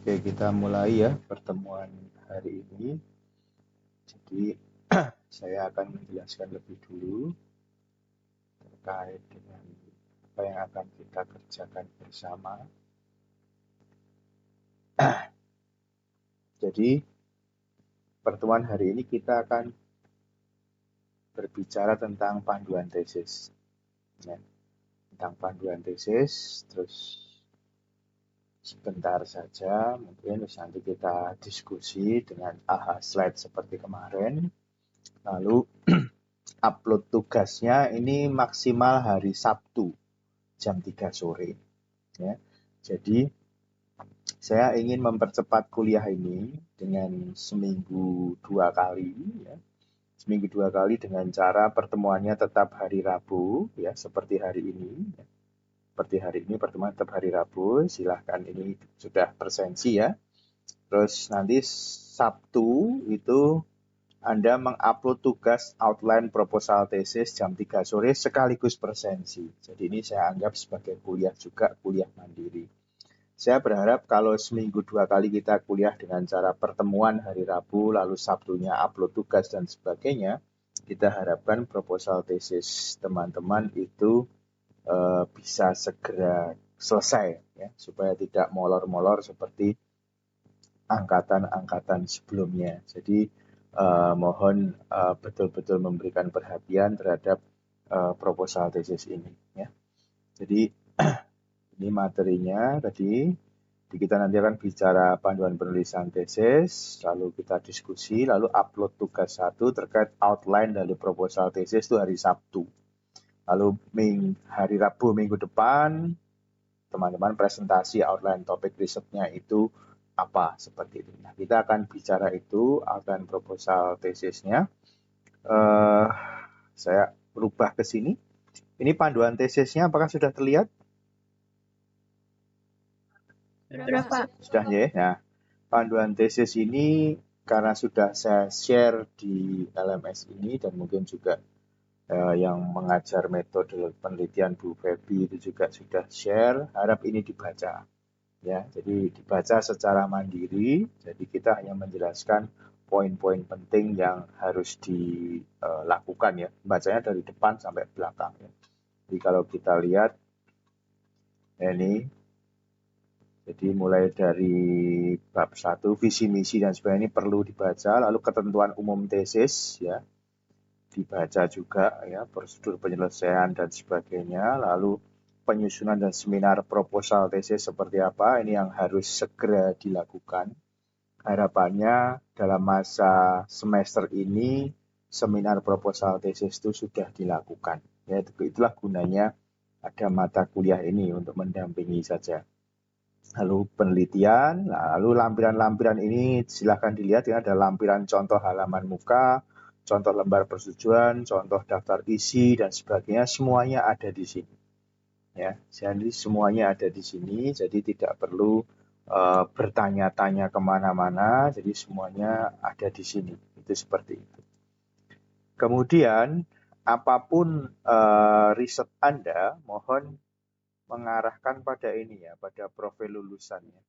Oke, kita mulai ya pertemuan hari ini. Jadi, saya akan menjelaskan lebih dulu terkait dengan apa yang akan kita kerjakan bersama. Jadi, pertemuan hari ini kita akan berbicara tentang panduan tesis. Ya, tentang panduan tesis, terus sebentar saja, mungkin nanti kita diskusi dengan slide seperti kemarin. Lalu upload tugasnya ini maksimal hari Sabtu jam 3 sore. Ya. Jadi saya ingin mempercepat kuliah ini dengan seminggu 2 kali. Ya. Seminggu 2 kali dengan cara pertemuannya tetap hari Rabu, ya seperti hari ini. Ya. Seperti hari ini pertemuan tetap hari Rabu. Silahkan, ini sudah presensi ya. Terus nanti Sabtu itu Anda mengupload tugas outline proposal tesis jam 3 sore sekaligus presensi. Jadi ini saya anggap sebagai kuliah juga, kuliah mandiri. Saya berharap kalau seminggu 2 kali kita kuliah dengan cara pertemuan hari Rabu, lalu Sabtunya upload tugas dan sebagainya, kita harapkan proposal tesis teman-teman itu bisa segera selesai, ya, supaya tidak molor-molor seperti angkatan-angkatan sebelumnya. Jadi mohon betul-betul memberikan perhatian terhadap proposal tesis ini. Ya. Jadi ini materinya tadi. Kita nanti akan bicara panduan penulisan tesis, lalu kita diskusi, lalu upload tugas 1 terkait outline dari proposal tesis itu hari Sabtu. Lalu hari Rabu minggu depan, teman-teman presentasi outline topik risetnya itu apa, seperti itu. Nah, kita akan bicara itu, outline proposal tesisnya. Saya berubah ke sini. Ini panduan tesisnya, apakah sudah terlihat? Sudah, Pak. Sudah ya. Nah, panduan tesis ini karena sudah saya share di LMS ini dan mungkin juga yang mengajar metode penelitian Bu Febi itu juga sudah share, harap ini dibaca. Ya, jadi dibaca secara mandiri. Jadi kita hanya menjelaskan poin-poin penting yang harus dilakukan ya. Bacanya dari depan sampai belakang ya. Jadi kalau kita lihat ini, jadi mulai dari bab 1 visi misi dan sebagainya ini perlu dibaca, lalu ketentuan umum tesis ya dibaca juga ya, prosedur penyelesaian dan sebagainya, lalu penyusunan dan seminar proposal tesis seperti apa, ini yang harus segera dilakukan. Harapannya dalam masa semester ini seminar proposal tesis itu sudah dilakukan. Ya, itulah gunanya ada mata kuliah ini untuk mendampingi saja. Lalu penelitian, lalu lampiran-lampiran ini silahkan dilihat ya, ada lampiran contoh halaman muka, contoh lembar persetujuan, contoh daftar isi dan sebagainya, semuanya ada di sini. Ya, jadi semuanya ada di sini, jadi tidak perlu bertanya-tanya kemana-mana, jadi semuanya ada di sini. Itu seperti itu. Kemudian apapun riset Anda, mohon mengarahkan pada ini ya, pada profil lulusannya.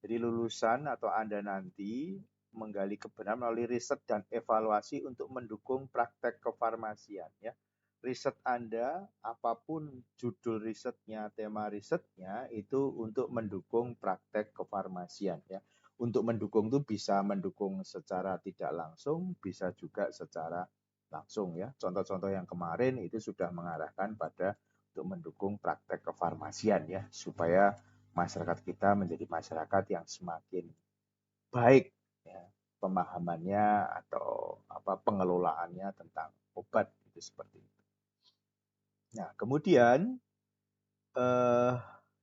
Jadi lulusan atau Anda nanti menggali kebenaran melalui riset dan evaluasi untuk mendukung praktek kefarmasian ya. Riset Anda, apapun judul risetnya, tema risetnya, itu untuk mendukung praktek kefarmasian ya. Untuk mendukung itu bisa mendukung secara tidak langsung, bisa juga secara langsung ya. Contoh-contoh yang kemarin itu sudah mengarahkan pada untuk mendukung praktek kefarmasian ya, supaya masyarakat kita menjadi masyarakat yang semakin baik ya, pemahamannya atau pengelolaannya tentang obat itu seperti itu. Nah, kemudian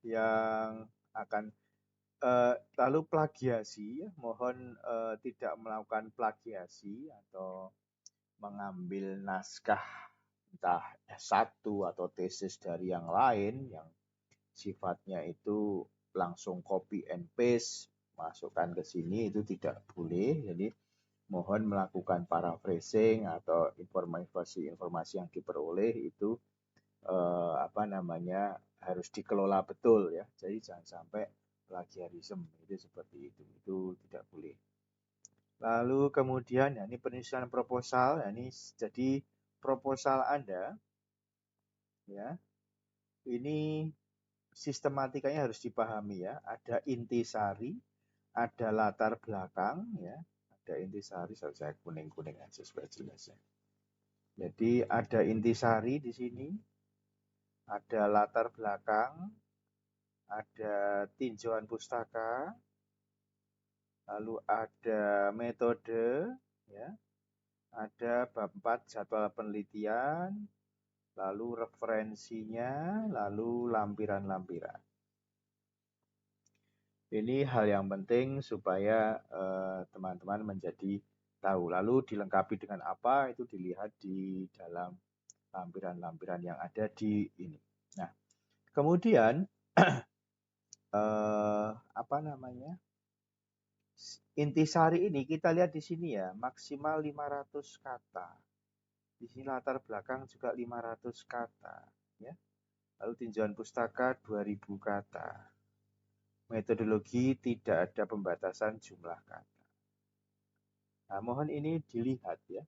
yang akan lalu plagiasi ya, mohon tidak melakukan plagiasi atau mengambil naskah entah S1 atau tesis dari yang lain yang sifatnya itu langsung copy and paste masukkan ke sini, itu tidak boleh. Jadi mohon melakukan paraphrasing atau informasi yang diperoleh itu harus dikelola betul ya. Jadi jangan sampai plagiarisme, itu seperti itu tidak boleh. Lalu kemudian ya, ini penyusunan proposal, ya, ini jadi proposal Anda ya. Ini sistematikanya harus dipahami ya. Ada intisari, ada latar belakang ya. Ada intisari, saya kuning-kuning aja supaya jelas ya. Jadi ada intisari di sini, ada latar belakang, ada tinjauan pustaka, lalu ada metode, ya, ada bab 4 jadwal penelitian, lalu referensinya, lalu lampiran-lampiran. Ini hal yang penting supaya teman-teman menjadi tahu. Lalu dilengkapi dengan apa, itu dilihat di dalam lampiran-lampiran yang ada di ini. Nah, kemudian apa namanya? Intisari ini kita lihat di sini ya, maksimal 500 kata. Di sini latar belakang juga 500 kata, ya. Lalu tinjauan pustaka 2000 kata. Metodologi tidak ada pembatasan jumlah kata. Nah, mohon ini dilihat ya.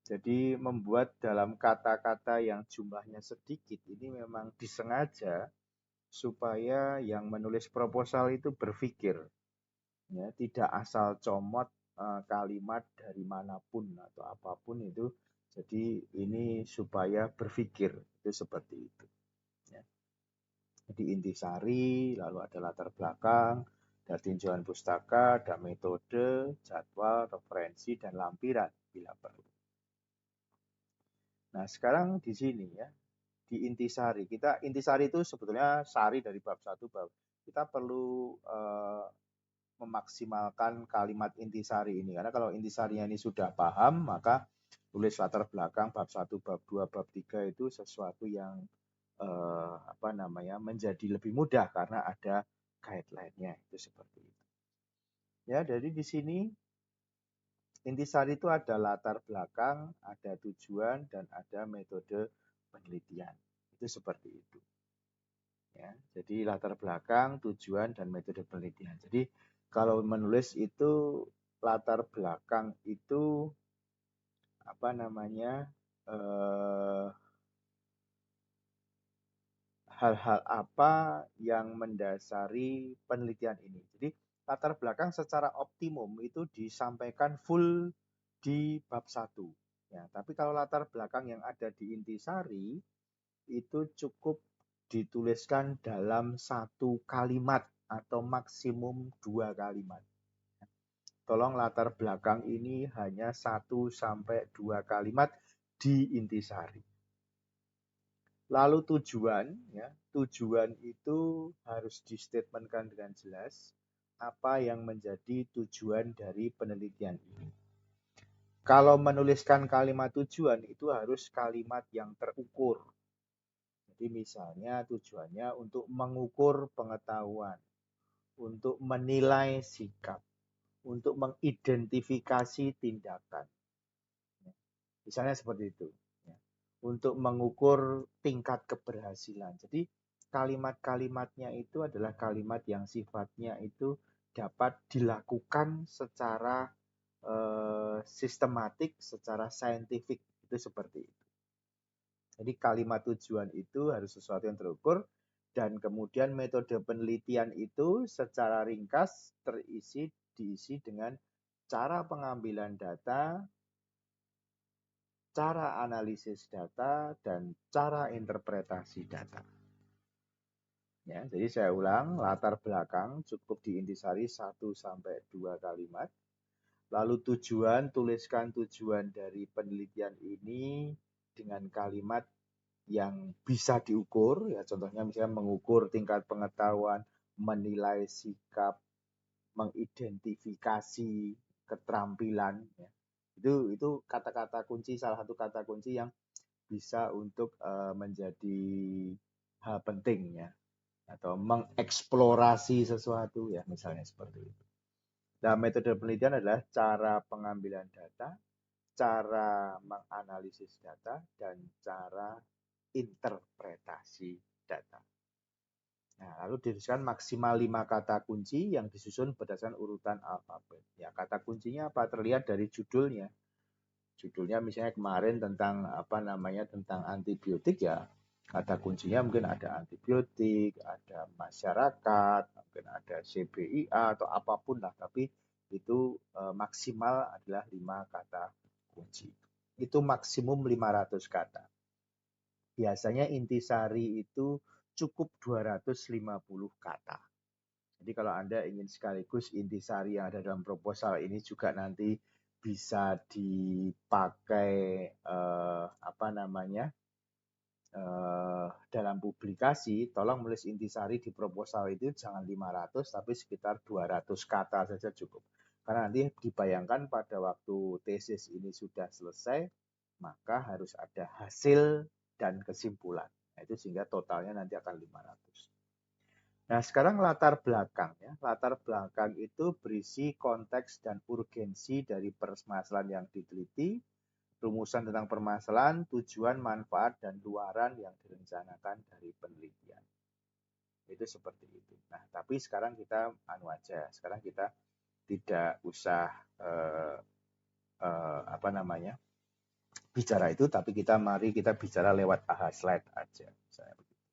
Jadi membuat dalam kata-kata yang jumlahnya sedikit ini memang disengaja supaya yang menulis proposal itu berpikir, ya, tidak asal comot kalimat dari manapun atau apapun itu. Jadi ini supaya berpikir, itu seperti itu. Ya. Jadi intisari, lalu ada latar belakang, ada tinjauan pustaka, ada metode, jadwal, referensi, dan lampiran bila perlu. Nah sekarang di sini ya, di intisari. Intisari itu sebetulnya sari dari bab 1 bab. Kita perlu memaksimalkan kalimat intisari ini. Karena kalau intisarinya ini sudah paham, maka tulis latar belakang bab 1, bab 2, bab 3 itu sesuatu yang menjadi lebih mudah karena ada guideline-nya, itu seperti itu. Ya, jadi di sini intisari itu ada latar belakang, ada tujuan, dan ada metode penelitian. Itu seperti itu. Ya, jadi latar belakang, tujuan, dan metode penelitian. Jadi kalau menulis itu latar belakang itu hal-hal apa yang mendasari penelitian ini. Jadi latar belakang secara optimum itu disampaikan full di bab 1. Ya, tapi kalau latar belakang yang ada di intisari itu cukup dituliskan dalam 1 kalimat atau maksimum 2 kalimat. Tolong latar belakang ini hanya 1 sampai 2 kalimat di intisari. Lalu tujuan, ya, tujuan itu harus distatementkan dengan jelas apa yang menjadi tujuan dari penelitian ini. Kalau menuliskan kalimat tujuan itu harus kalimat yang terukur. Jadi misalnya tujuannya untuk mengukur pengetahuan, untuk menilai sikap, untuk mengidentifikasi tindakan. Misalnya seperti itu. Untuk mengukur tingkat keberhasilan. Jadi kalimat-kalimatnya itu adalah kalimat yang sifatnya itu dapat dilakukan secara sistematik, secara saintifik. Itu seperti itu. Jadi kalimat tujuan itu harus sesuatu yang terukur, dan kemudian metode penelitian itu secara ringkas diisi dengan cara pengambilan data, cara analisis data, dan cara interpretasi data. Ya, jadi saya ulang, latar belakang cukup diintisari 1 sampai 2 kalimat. Lalu tujuan, tuliskan tujuan dari penelitian ini dengan kalimat yang bisa diukur, ya contohnya misalnya mengukur tingkat pengetahuan, menilai sikap, mengidentifikasi keterampilan, ya. Itu kata-kata kunci, salah satu kata kunci yang bisa untuk menjadi hal penting ya, atau mengeksplorasi sesuatu ya, misalnya seperti itu. Nah, metode penelitian adalah cara pengambilan data, cara menganalisis data, dan cara interpretasi data. Nah, lalu dituliskan maksimal 5 kata kunci yang disusun berdasarkan urutan alfabet. Ya, kata kuncinya apa? Terlihat dari judulnya. Judulnya misalnya kemarin tentang apa namanya tentang antibiotik ya. Kata kuncinya mungkin ada antibiotik, ada masyarakat, mungkin ada CBIA atau apapun lah, tapi itu maksimal adalah 5 kata kunci. Itu maksimum 500 kata. Biasanya intisari itu cukup 250 kata. Jadi kalau Anda ingin sekaligus intisari yang ada dalam proposal ini juga nanti bisa dipakai apa namanya dalam publikasi, tolong menulis intisari di proposal itu jangan 500 tapi sekitar 200 kata saja cukup. Karena nanti dibayangkan pada waktu tesis ini sudah selesai, maka harus ada hasil dan kesimpulan. Nah, itu sehingga totalnya nanti akan 500. Nah, sekarang latar belakang ya. Latar belakang itu berisi konteks dan urgensi dari permasalahan yang diteliti, rumusan tentang permasalahan, tujuan, manfaat, dan luaran yang direncanakan dari penelitian. Itu seperti itu. Nah, tapi sekarang kita aja. Sekarang kita tidak usah apa namanya bicara itu, tapi mari kita bicara lewat AHA slide aja. Misalnya begitu.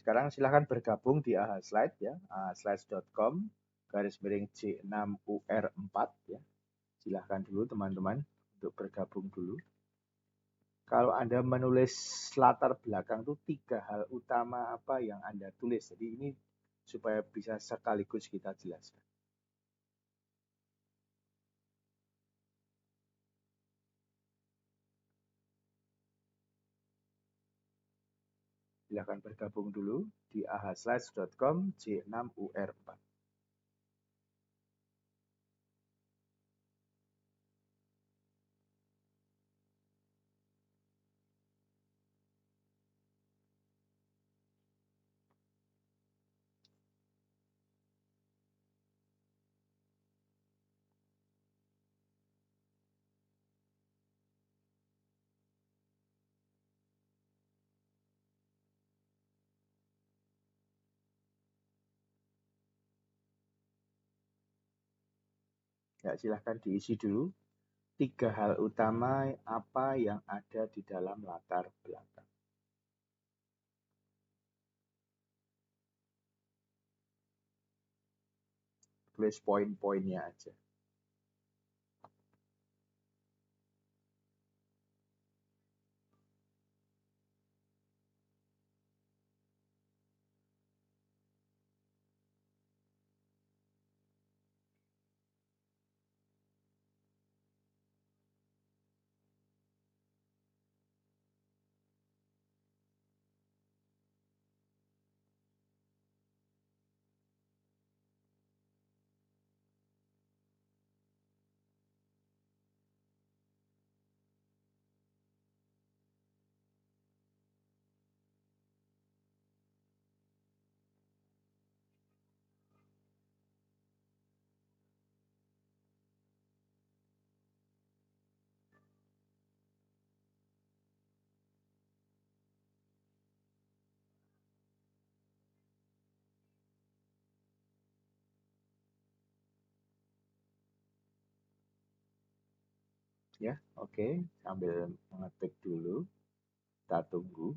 Sekarang silahkan bergabung di AHA Slide ya, ahaslides.com /J6UR4 ya. Silahkan dulu teman-teman untuk bergabung dulu. Kalau Anda menulis latar belakang itu 3 hal utama apa yang Anda tulis. Jadi ini supaya bisa sekaligus kita jelaskan. Silahkan bergabung dulu di ahaslides.com J6UR4. Ya, silahkan diisi dulu. 3 hal utama apa yang ada di dalam latar belakang. Tulis poin-poinnya aja. Ya, oke. Sambil mengetik dulu. Kita tunggu.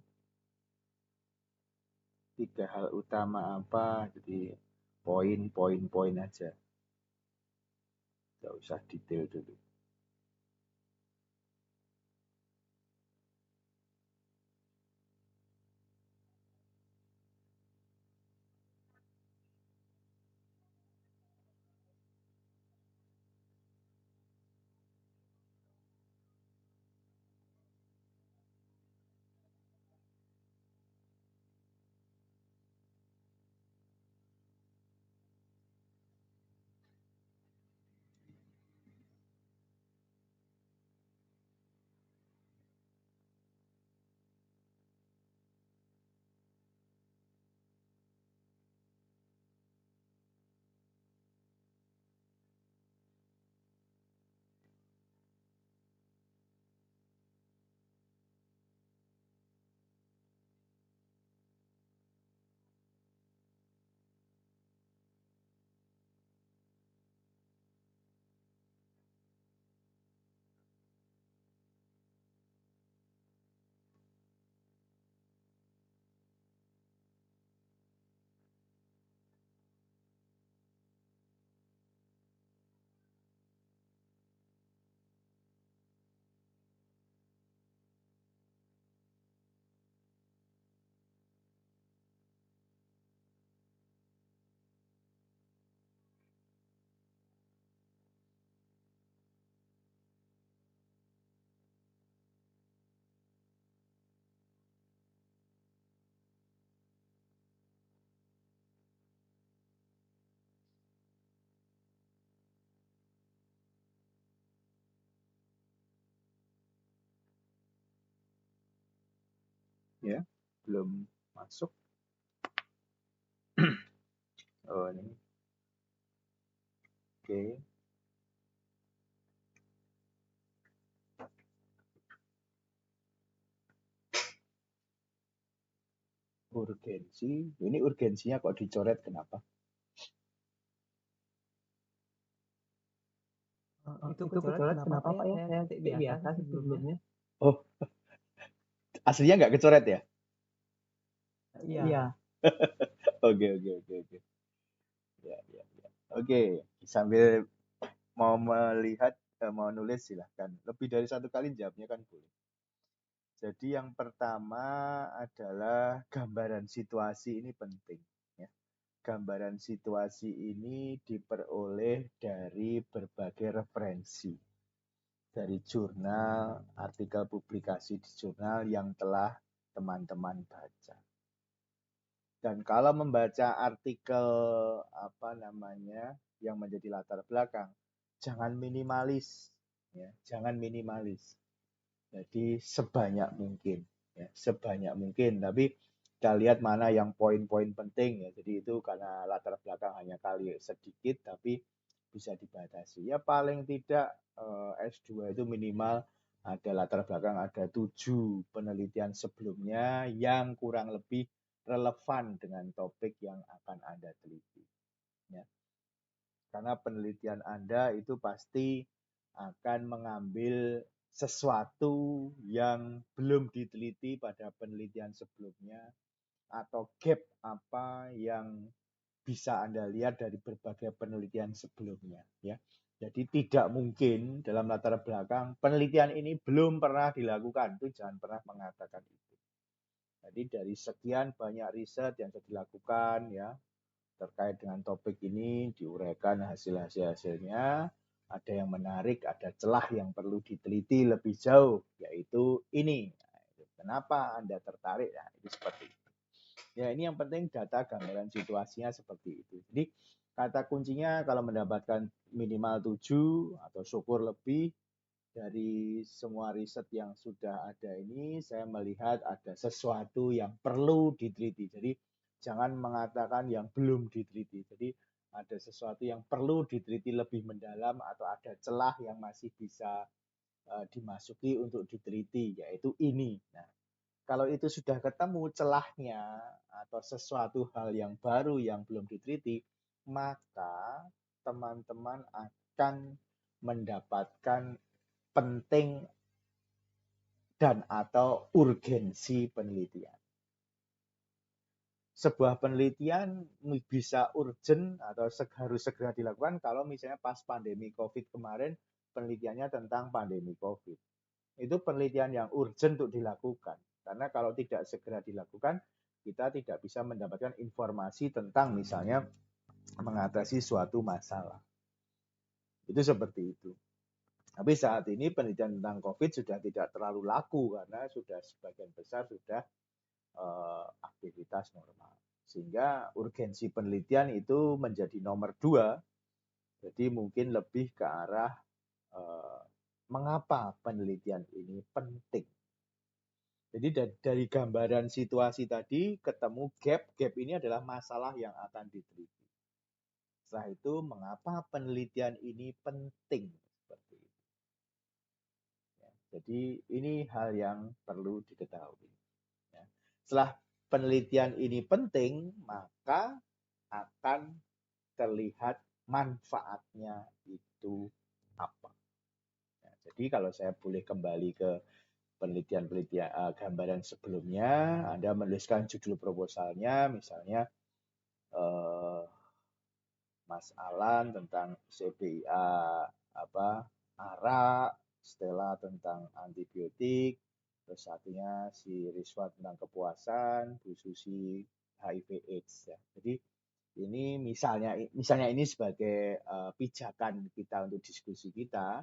3 hal utama apa? Jadi poin-poin aja. Nggak usah detail dulu. ya, belum masuk. Oh ini, oke. Urgensi, ini urgensinya kok dicoret kenapa? Itu kecoret kenapa Pak ya? Saya biasa sih sebelumnya. Oh, aslinya nggak kecoret ya? Iya. Oke. Ya. Oke, sambil mau melihat, mau nulis silahkan. Lebih dari satu kali jawabnya kan boleh. Jadi yang pertama adalah gambaran situasi ini penting. Ya. Gambaran situasi ini diperoleh dari berbagai referensi. Dari jurnal, artikel publikasi di jurnal yang telah teman-teman baca. Dan kalau membaca artikel yang menjadi latar belakang, jangan minimalis, ya, jangan minimalis. Jadi sebanyak mungkin, ya, sebanyak mungkin. Tapi kita lihat mana yang poin-poin penting, ya. Jadi itu karena latar belakang hanya kali sedikit, tapi bisa dibatasi. Ya paling tidak S2 itu minimal ada latar belakang, ada 7 penelitian sebelumnya yang kurang lebih relevan dengan topik yang akan Anda teliti. Ya. Karena penelitian Anda itu pasti akan mengambil sesuatu yang belum diteliti pada penelitian sebelumnya atau gap apa yang bisa Anda lihat dari berbagai penelitian sebelumnya. Ya. Jadi tidak mungkin dalam latar belakang penelitian ini belum pernah dilakukan, itu jangan pernah mengatakan itu. Jadi dari sekian banyak riset yang sudah dilakukan ya terkait dengan topik ini diuraikan hasilnya, ada yang menarik, ada celah yang perlu diteliti lebih jauh yaitu ini. Nah, kenapa Anda tertarik? Nah, itu seperti itu. Ya ini yang penting data gambaran situasinya seperti itu. Jadi kata kuncinya kalau mendapatkan minimal 7 atau syukur lebih dari semua riset yang sudah ada ini, saya melihat ada sesuatu yang perlu diteliti. Jadi jangan mengatakan yang belum diteliti. Jadi ada sesuatu yang perlu diteliti lebih mendalam atau ada celah yang masih bisa dimasuki untuk diteliti, yaitu ini. Nah, kalau itu sudah ketemu celahnya atau sesuatu hal yang baru yang belum diteliti, maka teman-teman akan mendapatkan penting dan atau urgensi penelitian. Sebuah penelitian bisa urgent atau harus segera dilakukan kalau misalnya pas pandemi COVID kemarin penelitiannya tentang pandemi COVID. Itu penelitian yang urgent untuk dilakukan. Karena kalau tidak segera dilakukan, kita tidak bisa mendapatkan informasi tentang misalnya mengatasi suatu masalah. Itu seperti itu. Tapi saat ini penelitian tentang COVID sudah tidak terlalu laku karena sudah sebagian besar sudah aktivitas normal. Sehingga urgensi penelitian itu menjadi nomor 2. Jadi mungkin lebih ke arah mengapa penelitian ini penting. Jadi dari gambaran situasi tadi ketemu gap ini adalah masalah yang akan diteliti. Setelah itu mengapa penelitian ini penting seperti itu. Jadi ini hal yang perlu diketahui. Ya. Setelah penelitian ini penting, maka akan terlihat manfaatnya itu apa. Ya, jadi kalau saya boleh kembali ke penelitian gambaran sebelumnya, Anda menuliskan judul proposalnya, misalnya Mas Alan tentang CBIA arak, Stella tentang antibiotik, terus satunya si Riswa tentang kepuasan, Bu Susi HIV/AIDS ya. Jadi ini misalnya ini sebagai pijakan kita untuk diskusi kita,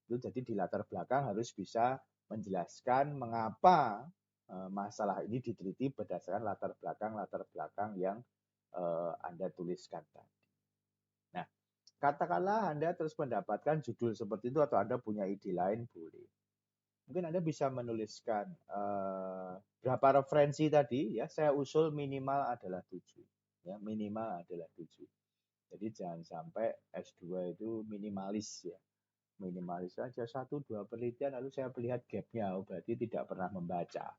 itu jadi di latar belakang harus bisa menjelaskan mengapa masalah ini diteliti berdasarkan latar belakang yang Anda tuliskan tadi. Nah, katakanlah Anda terus mendapatkan judul seperti itu atau Anda punya ide lain boleh. Mungkin Anda bisa menuliskan berapa referensi tadi ya, saya usul minimal adalah 7. Ya, minimal adalah 7. Jadi jangan sampai S2 itu minimalis ya. Minimalis saja 1-2 penelitian lalu saya melihat gapnya, berarti tidak pernah membaca.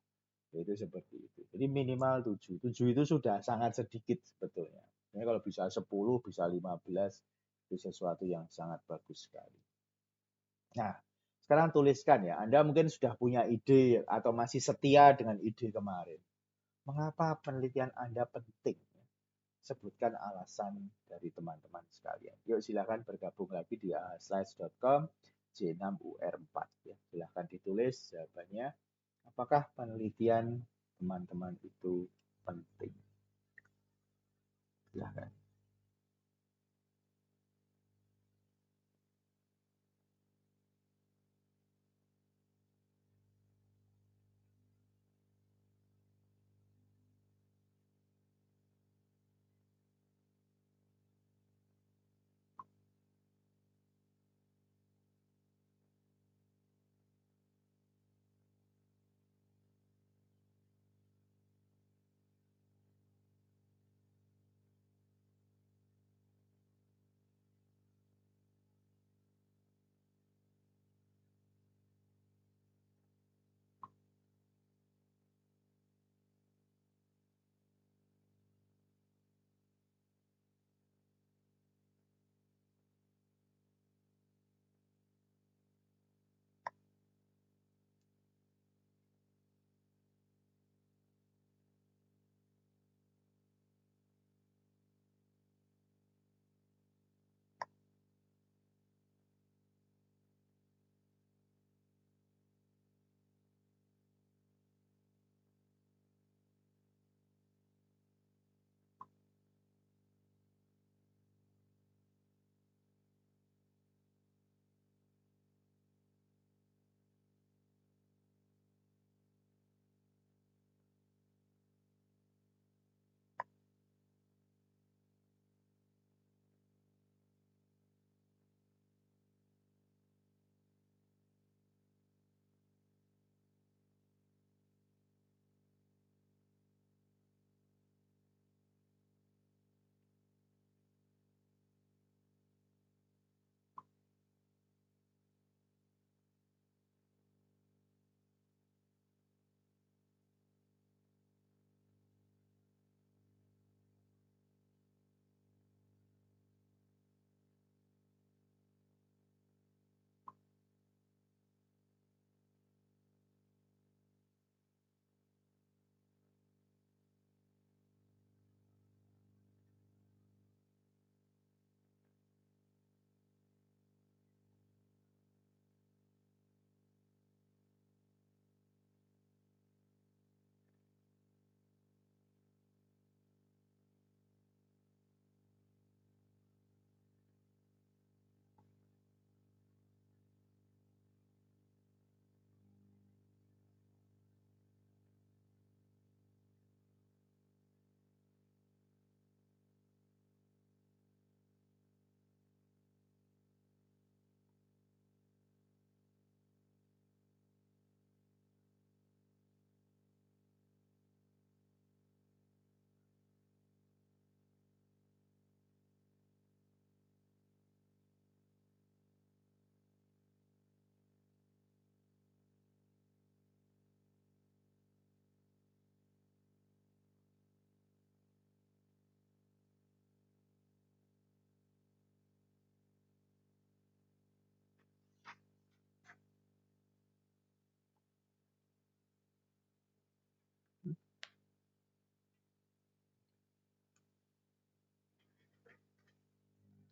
Itu seperti itu. Jadi minimal 7. 7 itu sudah sangat sedikit sebetulnya. Jadi kalau bisa 10, bisa 15, itu sesuatu yang sangat bagus sekali. Nah, sekarang tuliskan ya, Anda mungkin sudah punya ide atau masih setia dengan ide kemarin. Mengapa penelitian Anda penting? Sebutkan alasan dari teman-teman sekalian. Yuk silakan bergabung lagi di slides.com J6UR4 ya. Silakan ditulis jawabannya. Apakah penelitian teman-teman itu penting? Silakan.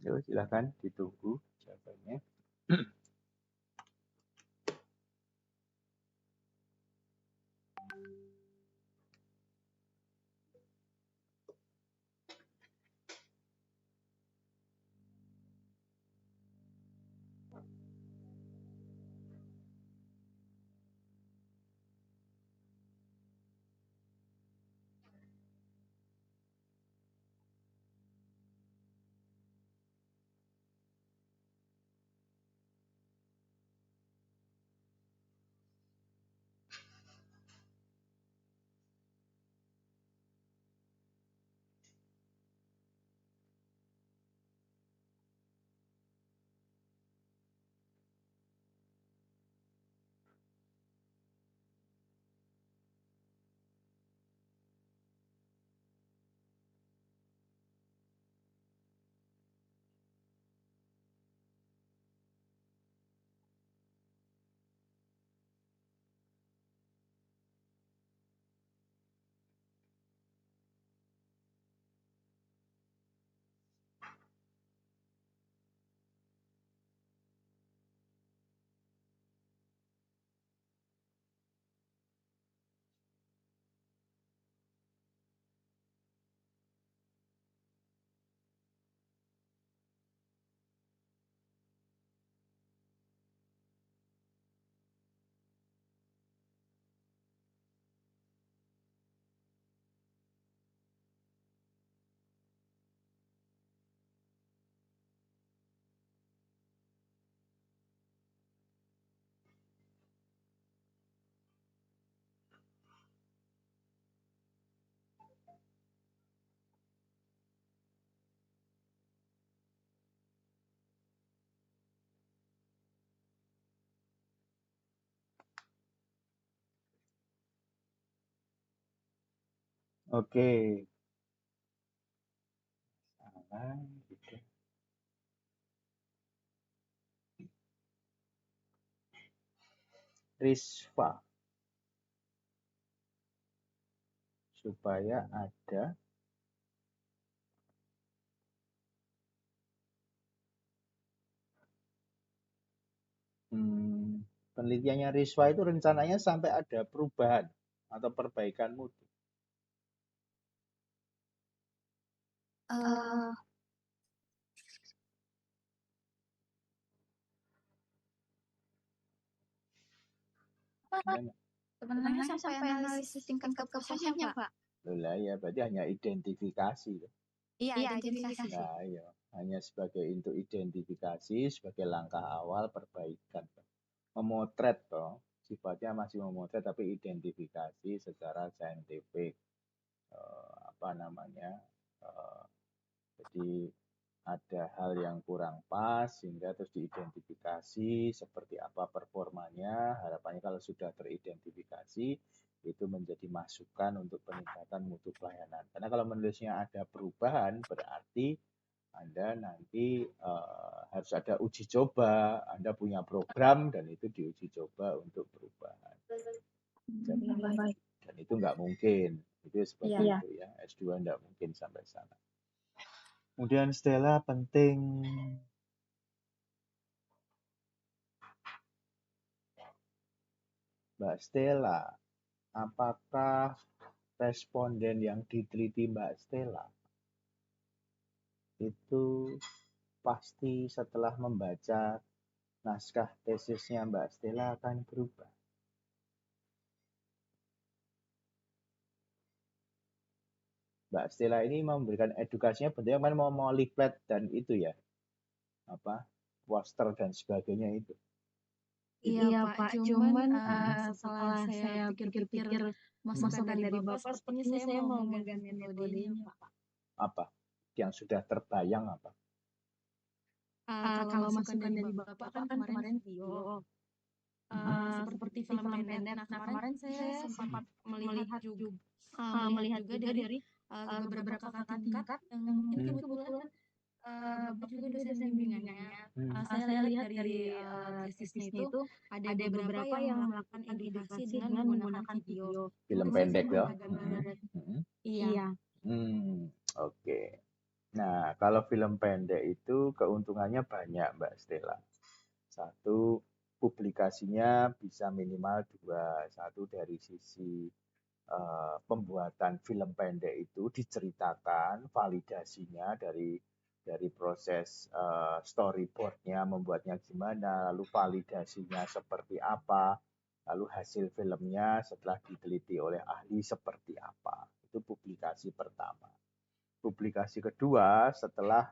Yuk silakan ditunggu jawabannya. Oke. Salah, gitu. Risva. Supaya ada penelitiannya Risva itu rencananya sampai ada perubahan atau perbaikan mutu. Gimana? Sebenarnya sampai analisis tingkat kepuasannya, Pak. Lah ya, berarti hanya identifikasi. Iya, identifikasi. Nah, ya, hanya sebagai untuk identifikasi, sebagai langkah awal perbaikan. Memotret toh, sifatnya masih memotret tapi identifikasi secara saintifik. Apa namanya? Jadi ada hal yang kurang pas sehingga terus diidentifikasi seperti apa performanya. Harapannya kalau sudah teridentifikasi itu menjadi masukan untuk peningkatan mutu pelayanan. Karena kalau menulisnya ada perubahan berarti Anda nanti harus ada uji coba, Anda punya program dan itu diuji coba untuk perubahan. Dan itu nggak mungkin, itu seperti itu ya, S2 nggak mungkin sampai sana. Kemudian Stella penting Mbak Stella, apakah responden yang diteliti Mbak Stella itu pasti setelah membaca naskah tesisnya Mbak Stella akan berubah? Mbak Stella ini memberikan edukasinya bentuknya kan mau leaflet dan itu ya, apa poster dan sebagainya itu. Iya, Pak. Cuman setelah saya pikir-pikir masukan dari Bapak, sepertinya saya mau mengganti metodenya, Pak. Apa yang sudah terbayang apa? Kalau masukan dari Bapak kan kemarin video. Seperti film pendek. Nah, kemarin saya sempat melihat juga dari beberapa kakak tingkat yang mungkin kebetulan Bapak juga dosen bimbingannya. Saya lihat dari tesisnya itu ada beberapa yang melakukan edukasi dengan menggunakan video. Film Mungkin pendek saya ya. mau gambaran. Iya. Oke. Nah, kalau film pendek itu keuntungannya banyak, Mbak Stella. Satu, publikasinya bisa minimal 2. Satu dari sisi pembuatan film pendek itu diceritakan validasinya dari proses storyboardnya membuatnya gimana, lalu validasinya seperti apa, lalu hasil filmnya setelah diteliti oleh ahli seperti apa. Itu publikasi pertama. Publikasi kedua setelah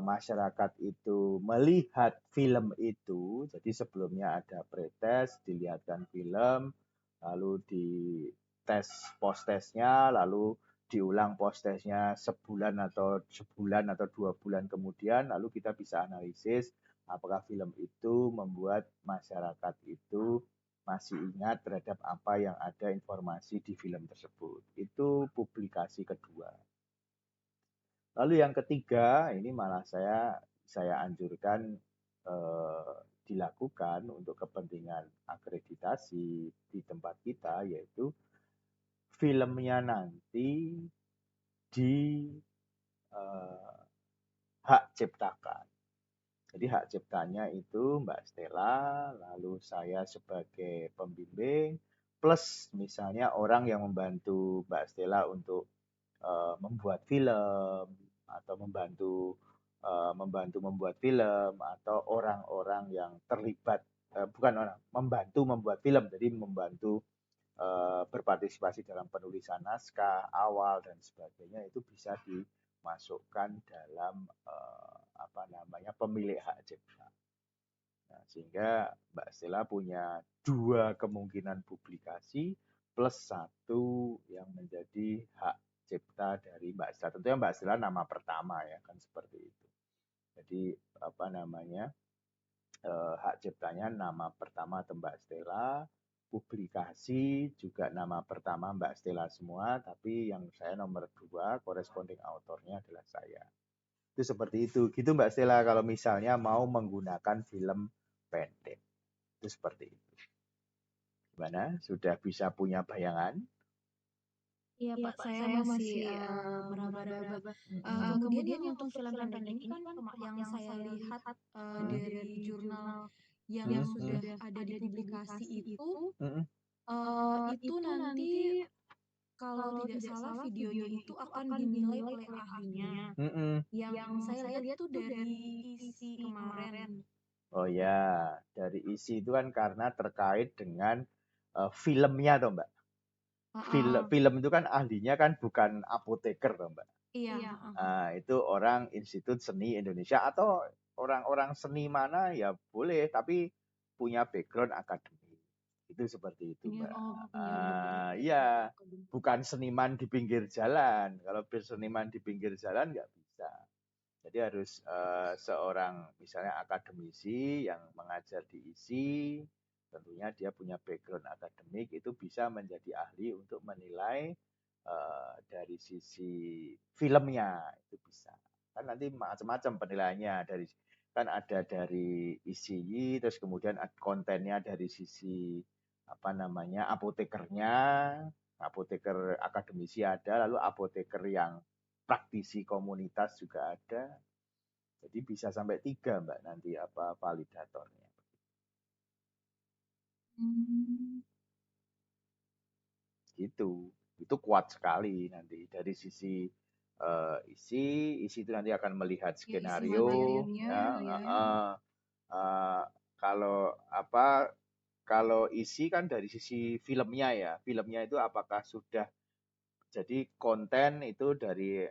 masyarakat itu melihat film itu, jadi sebelumnya ada pretest, dilihatkan film, lalu di tes post-testnya, lalu diulang post-testnya sebulan atau 2 bulan kemudian, lalu kita bisa analisis apakah film itu membuat masyarakat itu masih ingat terhadap apa yang ada informasi di film tersebut. Itu publikasi kedua. Lalu yang ketiga, ini malah saya anjurkan dilakukan untuk kepentingan akreditasi di tempat kita, yaitu filmnya nanti di hak ciptakan. Jadi hak ciptanya itu Mbak Stella, lalu saya sebagai pembimbing, plus misalnya orang yang membantu Mbak Stella untuk membuat film atau membantu membuat film atau orang-orang yang terlibat bukan orang membantu membuat film, jadi membantu berpartisipasi dalam penulisan naskah awal dan sebagainya itu bisa dimasukkan dalam pemilik hak cipta. Nah, sehingga Mbak Stella punya 2 kemungkinan publikasi plus 1 yang menjadi hak cipta dari Mbak Stella. Tentunya Mbak Stella nama pertama ya kan seperti itu. Jadi hak ciptanya nama pertama atau Mbak Stella, publikasi juga nama pertama Mbak Stella semua, tapi yang saya nomor 2, corresponding autornya adalah saya. Itu seperti itu. Gitu Mbak Stella kalau misalnya mau menggunakan film pendek. Itu seperti itu. Gimana? Sudah bisa punya bayangan? Iya Pak, saya masih meraba-raba. Kemudian yang untuk film pendek ini kan yang saya lihat dari jurnal yang sudah ada di publikasi itu nanti kalau tidak salah videonya itu akan dinilai oleh ahlinya. Yang saya lihat tuh dari isi kemarin. Oh ya, dari isi itu kan karena terkait dengan filmnya toh Mbak. Film itu kan ahlinya kan bukan apoteker toh Mbak. Iya. Itu orang Institut Seni Indonesia atau orang-orang seni mana ya boleh, tapi punya background akademik. Itu seperti itu Mbak. Iya, bukan seniman di pinggir jalan. Kalau berseniman di pinggir jalan nggak bisa. Jadi harus seorang misalnya akademisi yang mengajar di ISI, tentunya dia punya background akademik, itu bisa menjadi ahli untuk menilai dari sisi filmnya, itu bisa. Kan nanti macam-macam penilaiannya, dari kan ada dari ISI, terus kemudian kontennya dari sisi apa namanya apotekernya, apoteker akademisi ada, lalu apoteker yang praktisi komunitas juga ada. Jadi bisa sampai 3 Mbak nanti apa validatornya. Gitu. Itu kuat sekali nanti dari sisi isi itu nanti akan melihat skenario kalau isi kan dari sisi filmnya ya. Filmnya itu apakah sudah jadi konten itu dari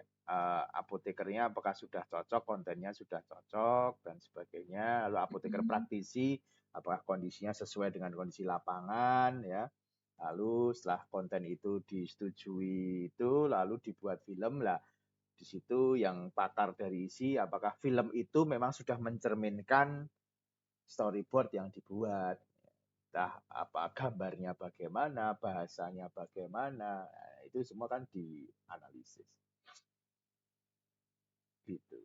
apotekernya apakah sudah cocok, kontennya sudah cocok dan sebagainya. Lalu apoteker praktisi apakah kondisinya sesuai dengan kondisi lapangan ya. Lalu setelah konten itu disetujui itu lalu dibuat film lah. Di situ yang pakar dari isi apakah film itu memang sudah mencerminkan storyboard yang dibuat. Entah apa gambarnya bagaimana, bahasanya bagaimana, itu semua kan dianalisis. Gitu.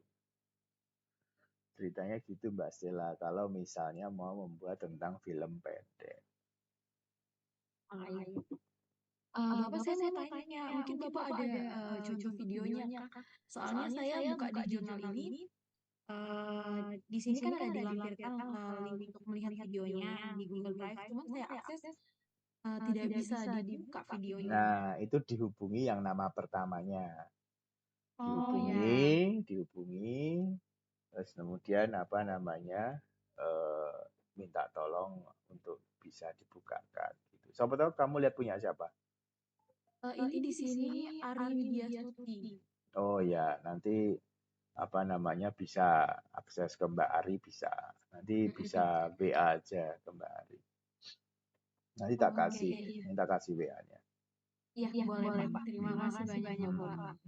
Ceritanya gitu Mbak Stella kalau misalnya mau membuat tentang film pendek. Bapak saya mau tanya, mungkin Bapak ada contoh videonya kah? Soalnya saya buka di jurnal ini, di sini kan ada dilampirkan link untuk melihat videonya di Google Drive, cuman saya akses tidak bisa dibuka videonya. Nah, itu dihubungi yang nama pertamanya. Dihubungi, terus kemudian apa namanya, minta tolong untuk bisa dibukakan. Gitu. Siapa tahu kamu lihat punya siapa? Ini di sini Ari Widiastuti. Oh ya, nanti apa namanya bisa akses ke Mbak Ari bisa. Nanti bisa WA aja ke Mbak Ari. Nanti tak kasih, minta kasih WA-nya. Iya, boleh Pak. Terima kasih banyak Bapak.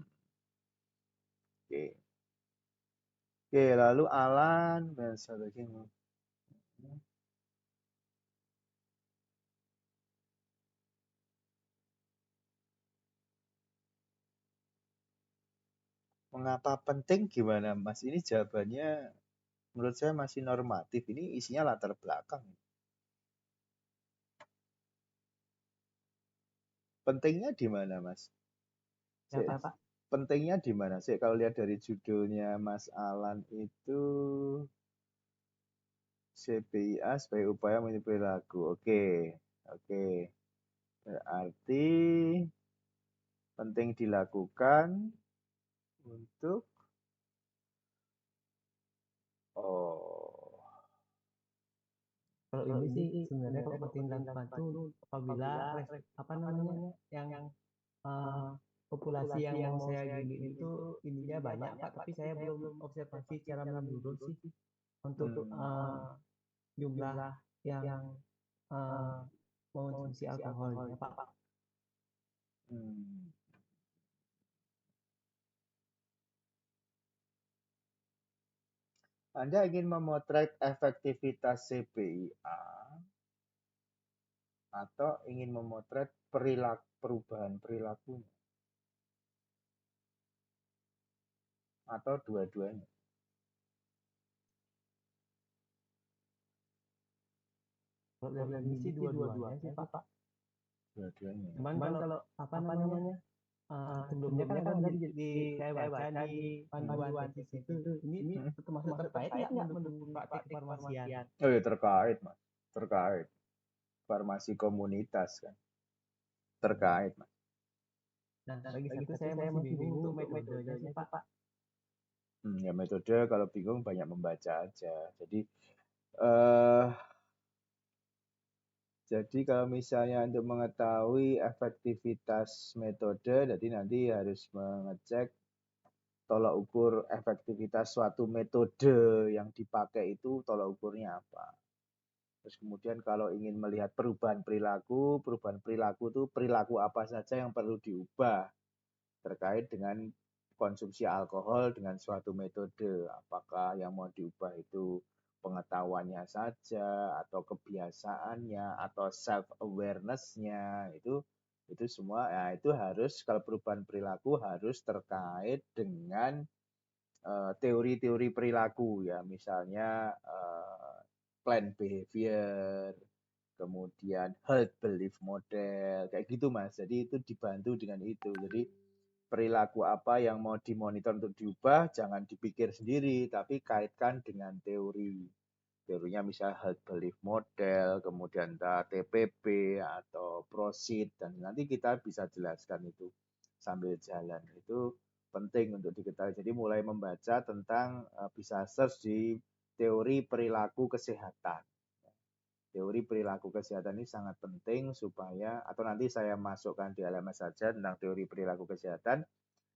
Oke, lalu Alan dan sebagainya. Mengapa penting gimana Mas? Ini jawabannya menurut saya masih normatif. Ini isinya latar belakang. Pentingnya di mana Mas? Siapa Pak? Pentingnya di mana sih? Kalau lihat dari judulnya Mas Alan itu CPIA sebagai upaya mengubah perilaku. Oke. Berarti penting dilakukan untuk Kalau ini sih sebenarnya kalau penting dilakukan tuh apabila apa namanya yang populasi yang mau saya gini itu ininya banyak Pak, tapi saya belum observasi secara menyeluruh sih untuk jumlah yang mengonsumsi alkoholnya Pak. Anda ingin memotret efektivitas CPIA atau ingin memotret perubahan perilakunya, atau dua-duanya? Kalau dari ini sih dua-duanya sih Pak. Dua-duanya. Cuman kalau apa namanya sebelumnya kan ada saya baca di panduan tesis itu ini termasuk terkait nggak mendukung praktek kefarmasian? Oh ya, terkait Mas, terkait farmasi komunitas kan, terkait Mas. Nah, lagi satu saya masih bingung untuk metodenya sih Pak. Ya metode kalau bingung banyak membaca aja. Eh jadi kalau misalnya untuk mengetahui efektivitas metode, jadi nanti harus mengecek tolak ukur efektivitas suatu metode yang dipakai itu tolak ukurnya apa. Terus kemudian kalau ingin melihat perubahan perilaku itu perilaku apa saja yang perlu diubah terkait dengan konsumsi alkohol dengan suatu metode. Apakah yang mau diubah itu pengetahuannya saja atau kebiasaannya atau self awareness-nya, itu semua ya itu harus, kalau perubahan perilaku harus terkait dengan teori-teori perilaku ya, misalnya planned behavior, kemudian herd belief model, kayak gitu Mas. Jadi itu dibantu dengan itu. Jadi perilaku apa yang mau dimonitor untuk diubah, jangan dipikir sendiri, tapi kaitkan dengan teori. Teorinya misalnya herd belief model, kemudian TPP atau PROSIT, dan nanti kita bisa jelaskan itu sambil jalan. Itu penting untuk diketahui. Jadi mulai membaca tentang, bisa search di teori perilaku kesehatan. Teori perilaku kesehatan ini sangat penting supaya, atau nanti saya masukkan di LMS saja tentang teori perilaku kesehatan,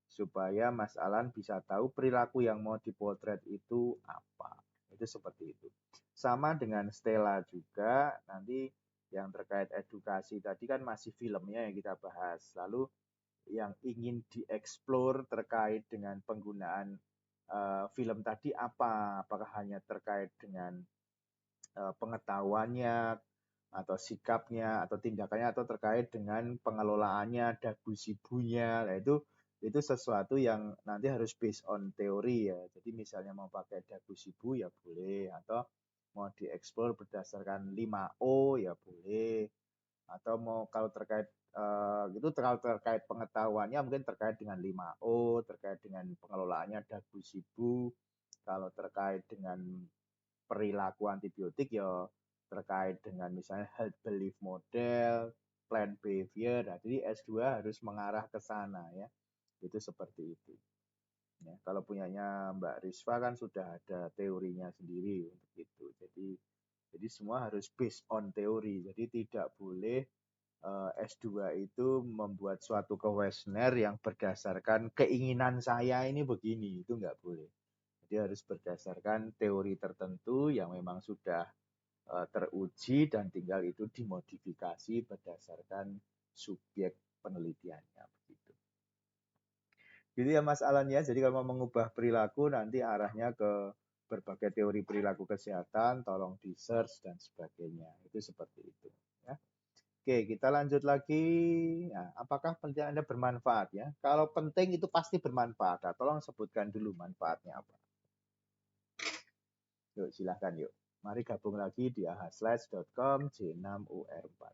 supaya Mas Alan bisa tahu perilaku yang mau dipotret itu apa. Itu seperti itu. Sama dengan Stella juga, nanti yang terkait edukasi tadi kan masih filmnya yang kita bahas. Lalu yang ingin dieksplor terkait dengan penggunaan film tadi apa? Apakah hanya terkait dengan pengetahuannya atau sikapnya atau tindakannya atau terkait dengan pengelolaannya, dagu sibunya. Nah, itu sesuatu yang nanti harus based on teori ya. Jadi misalnya mau pakai dagu sibu ya boleh, atau mau dieksplor berdasarkan 5O ya boleh, atau mau kalau terkait itu kalau terkait pengetahuannya mungkin terkait dengan 5O, terkait dengan pengelolaannya dagu sibu. Kalau terkait dengan perilaku antibiotik ya terkait dengan misalnya health belief model, plan behavior. Nah, jadi S2 harus mengarah ke sana ya. Itu seperti itu. Ya, kalau punyanya Mbak Risva kan sudah ada teorinya sendiri untuk itu. Jadi semua harus based on teori. Jadi tidak boleh S2 itu membuat suatu kuesioner yang berdasarkan keinginan saya ini begini, itu nggak boleh. Jadi harus berdasarkan teori tertentu yang memang sudah teruji dan tinggal itu dimodifikasi berdasarkan subjek penelitiannya begitu. Gitu ya Mas Alan ya. Jadi kalau mau mengubah perilaku nanti arahnya ke berbagai teori perilaku kesehatan, tolong di search dan sebagainya. Itu seperti itu ya. Oke, kita lanjut lagi. Nah, apakah penelitian Anda bermanfaat ya? Kalau penting itu pasti bermanfaat. Nah, tolong sebutkan dulu manfaatnya apa. Yuk, silahkan yuk. Mari gabung lagi di ahaslides.com J6UR4.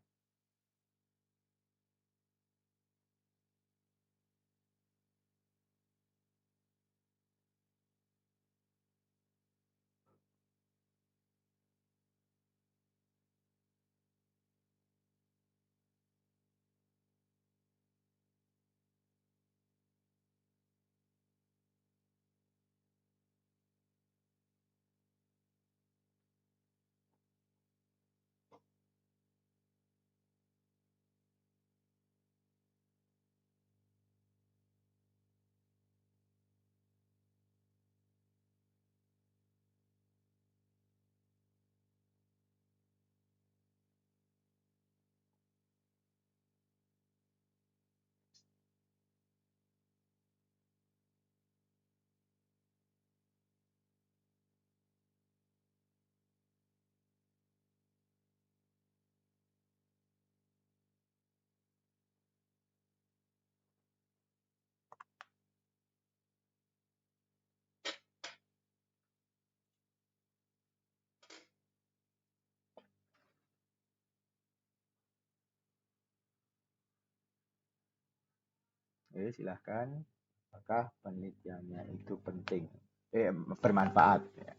Silahkan. Apakah penelitiannya itu penting? Bermanfaat. Ya.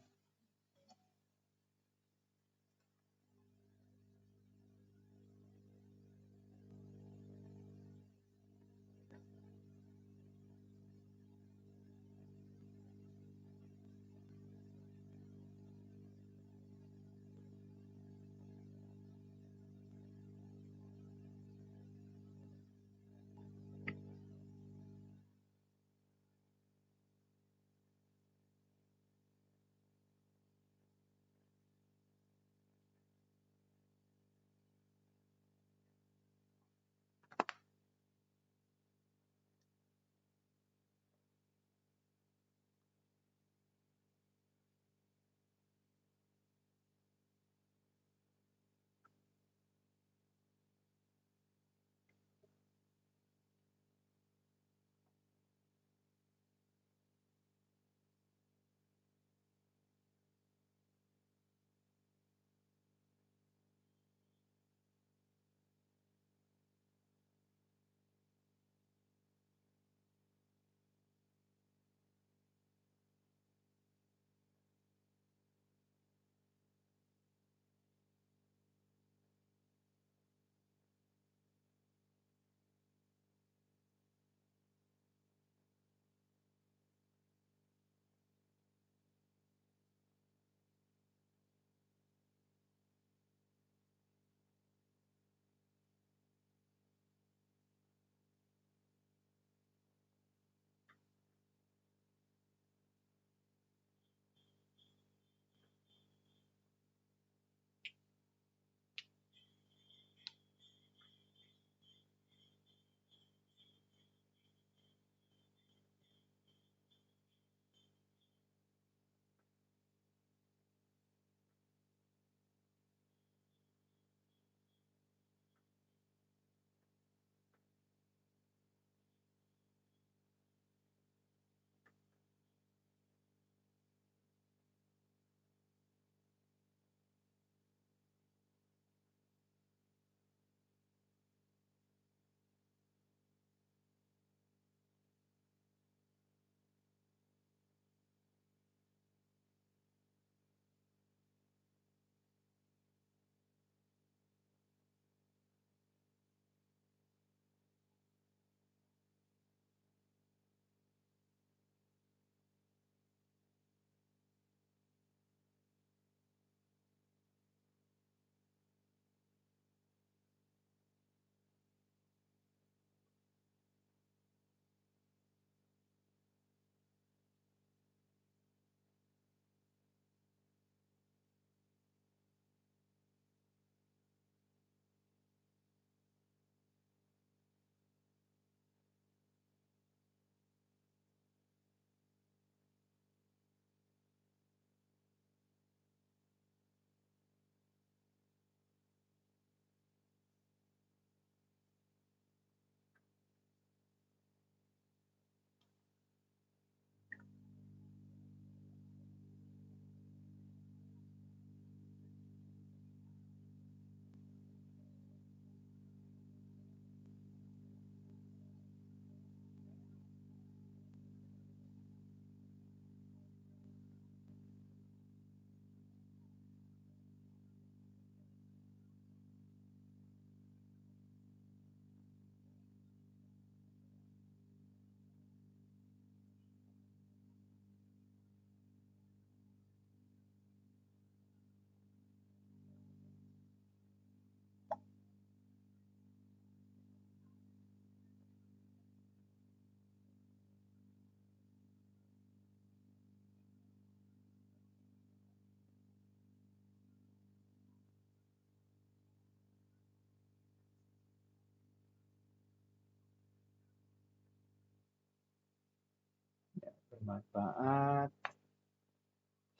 Bermanfaat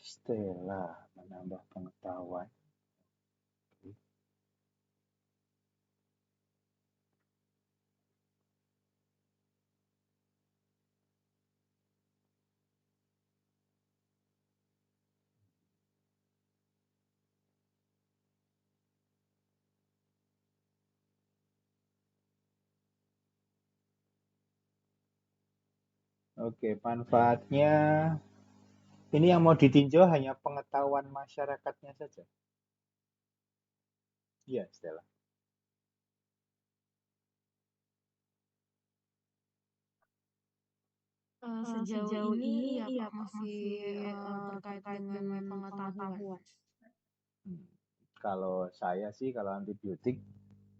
setelah menambah pengetahuan. Oke, manfaatnya ini yang mau ditinjau hanya pengetahuan masyarakatnya saja. Iya, Stella. Sejauh ini iya Pak masih terkait dengan pengetahuan. Kalau saya sih kalau antibiotik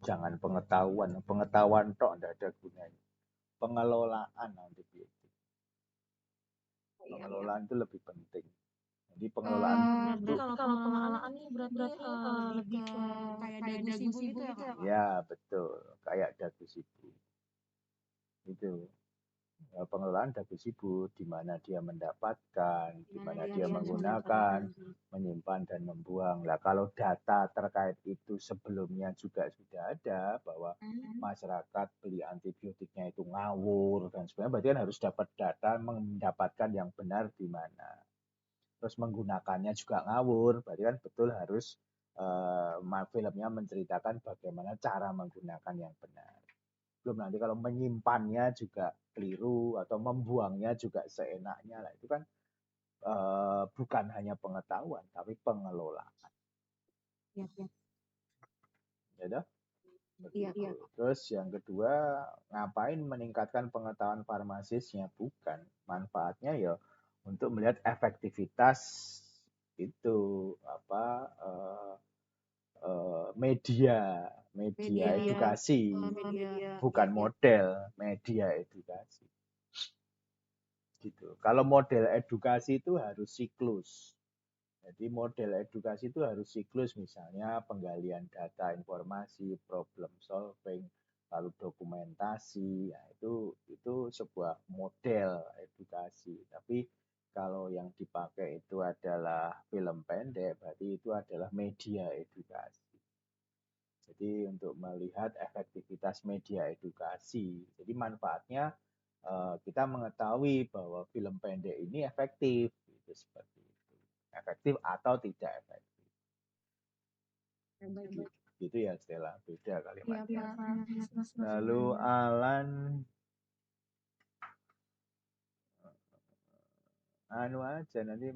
jangan pengetahuan, pengetahuan tok tidak ada gunanya. Pengelolaan antibiotik, pengelolaan itu lebih penting. Jadi pengelolaan Berarti kalau pengelolaan ini berarti lebih ke kayak dagu sibu gitu ya Kak? ya betul, kayak dagu sibu itu. Pengelolaan dagu sibu, di mana dia mendapatkan, di mana dia menggunakan, menyimpan dan membuang. Nah, kalau data terkait itu sebelumnya juga sudah ada bahwa masyarakat beli antibiotiknya itu ngawur dan sebagainya, berarti kan harus dapat data mendapatkan yang benar di mana. Terus menggunakannya juga ngawur, berarti kan betul harus filmnya menceritakan bagaimana cara menggunakan yang benar. Belum nanti kalau menyimpannya juga keliru atau membuangnya juga seenaknya lah, itu kan bukan hanya pengetahuan tapi pengelolaan. Iya. Ya dah? Iya. Terus yang kedua, ngapain meningkatkan pengetahuan farmasisnya? Bukan. Manfaatnya ya untuk melihat efektivitas itu apa media edukasi, bukan model media edukasi. Gitu. Kalau model edukasi itu harus siklus. Jadi model edukasi itu harus siklus, misalnya penggalian data informasi, problem solving, lalu dokumentasi. Ya, itu sebuah model edukasi. Tapi kalau yang dipakai itu adalah film pendek, berarti itu adalah media edukasi. Jadi untuk melihat efektivitas media edukasi. Jadi manfaatnya kita mengetahui bahwa film pendek ini efektif, gitu, seperti itu. Efektif atau tidak efektif. Gitu ya Stella, beda kalimatnya. Lalu Alan aja nanti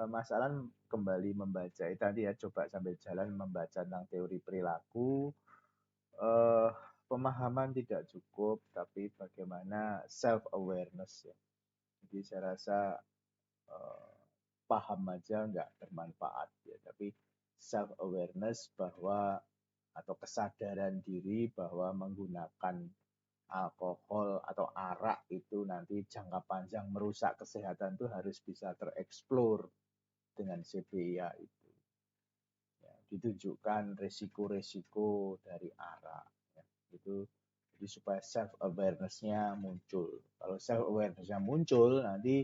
Mas Alan kembali membaca tadi ya, coba sambil jalan membaca tentang teori perilaku. Pemahaman tidak cukup, tapi bagaimana self awareness ya. Jadi saya rasa paham aja nggak bermanfaat ya, tapi self awareness bahwa atau kesadaran diri bahwa menggunakan alkohol atau arak itu nanti jangka panjang merusak kesehatan itu harus bisa tereksplor dengan CBIA itu. Ya, ditunjukkan resiko-resiko dari arak. Ya, itu jadi supaya self awareness-nya muncul. Kalau self awareness-nya muncul, nanti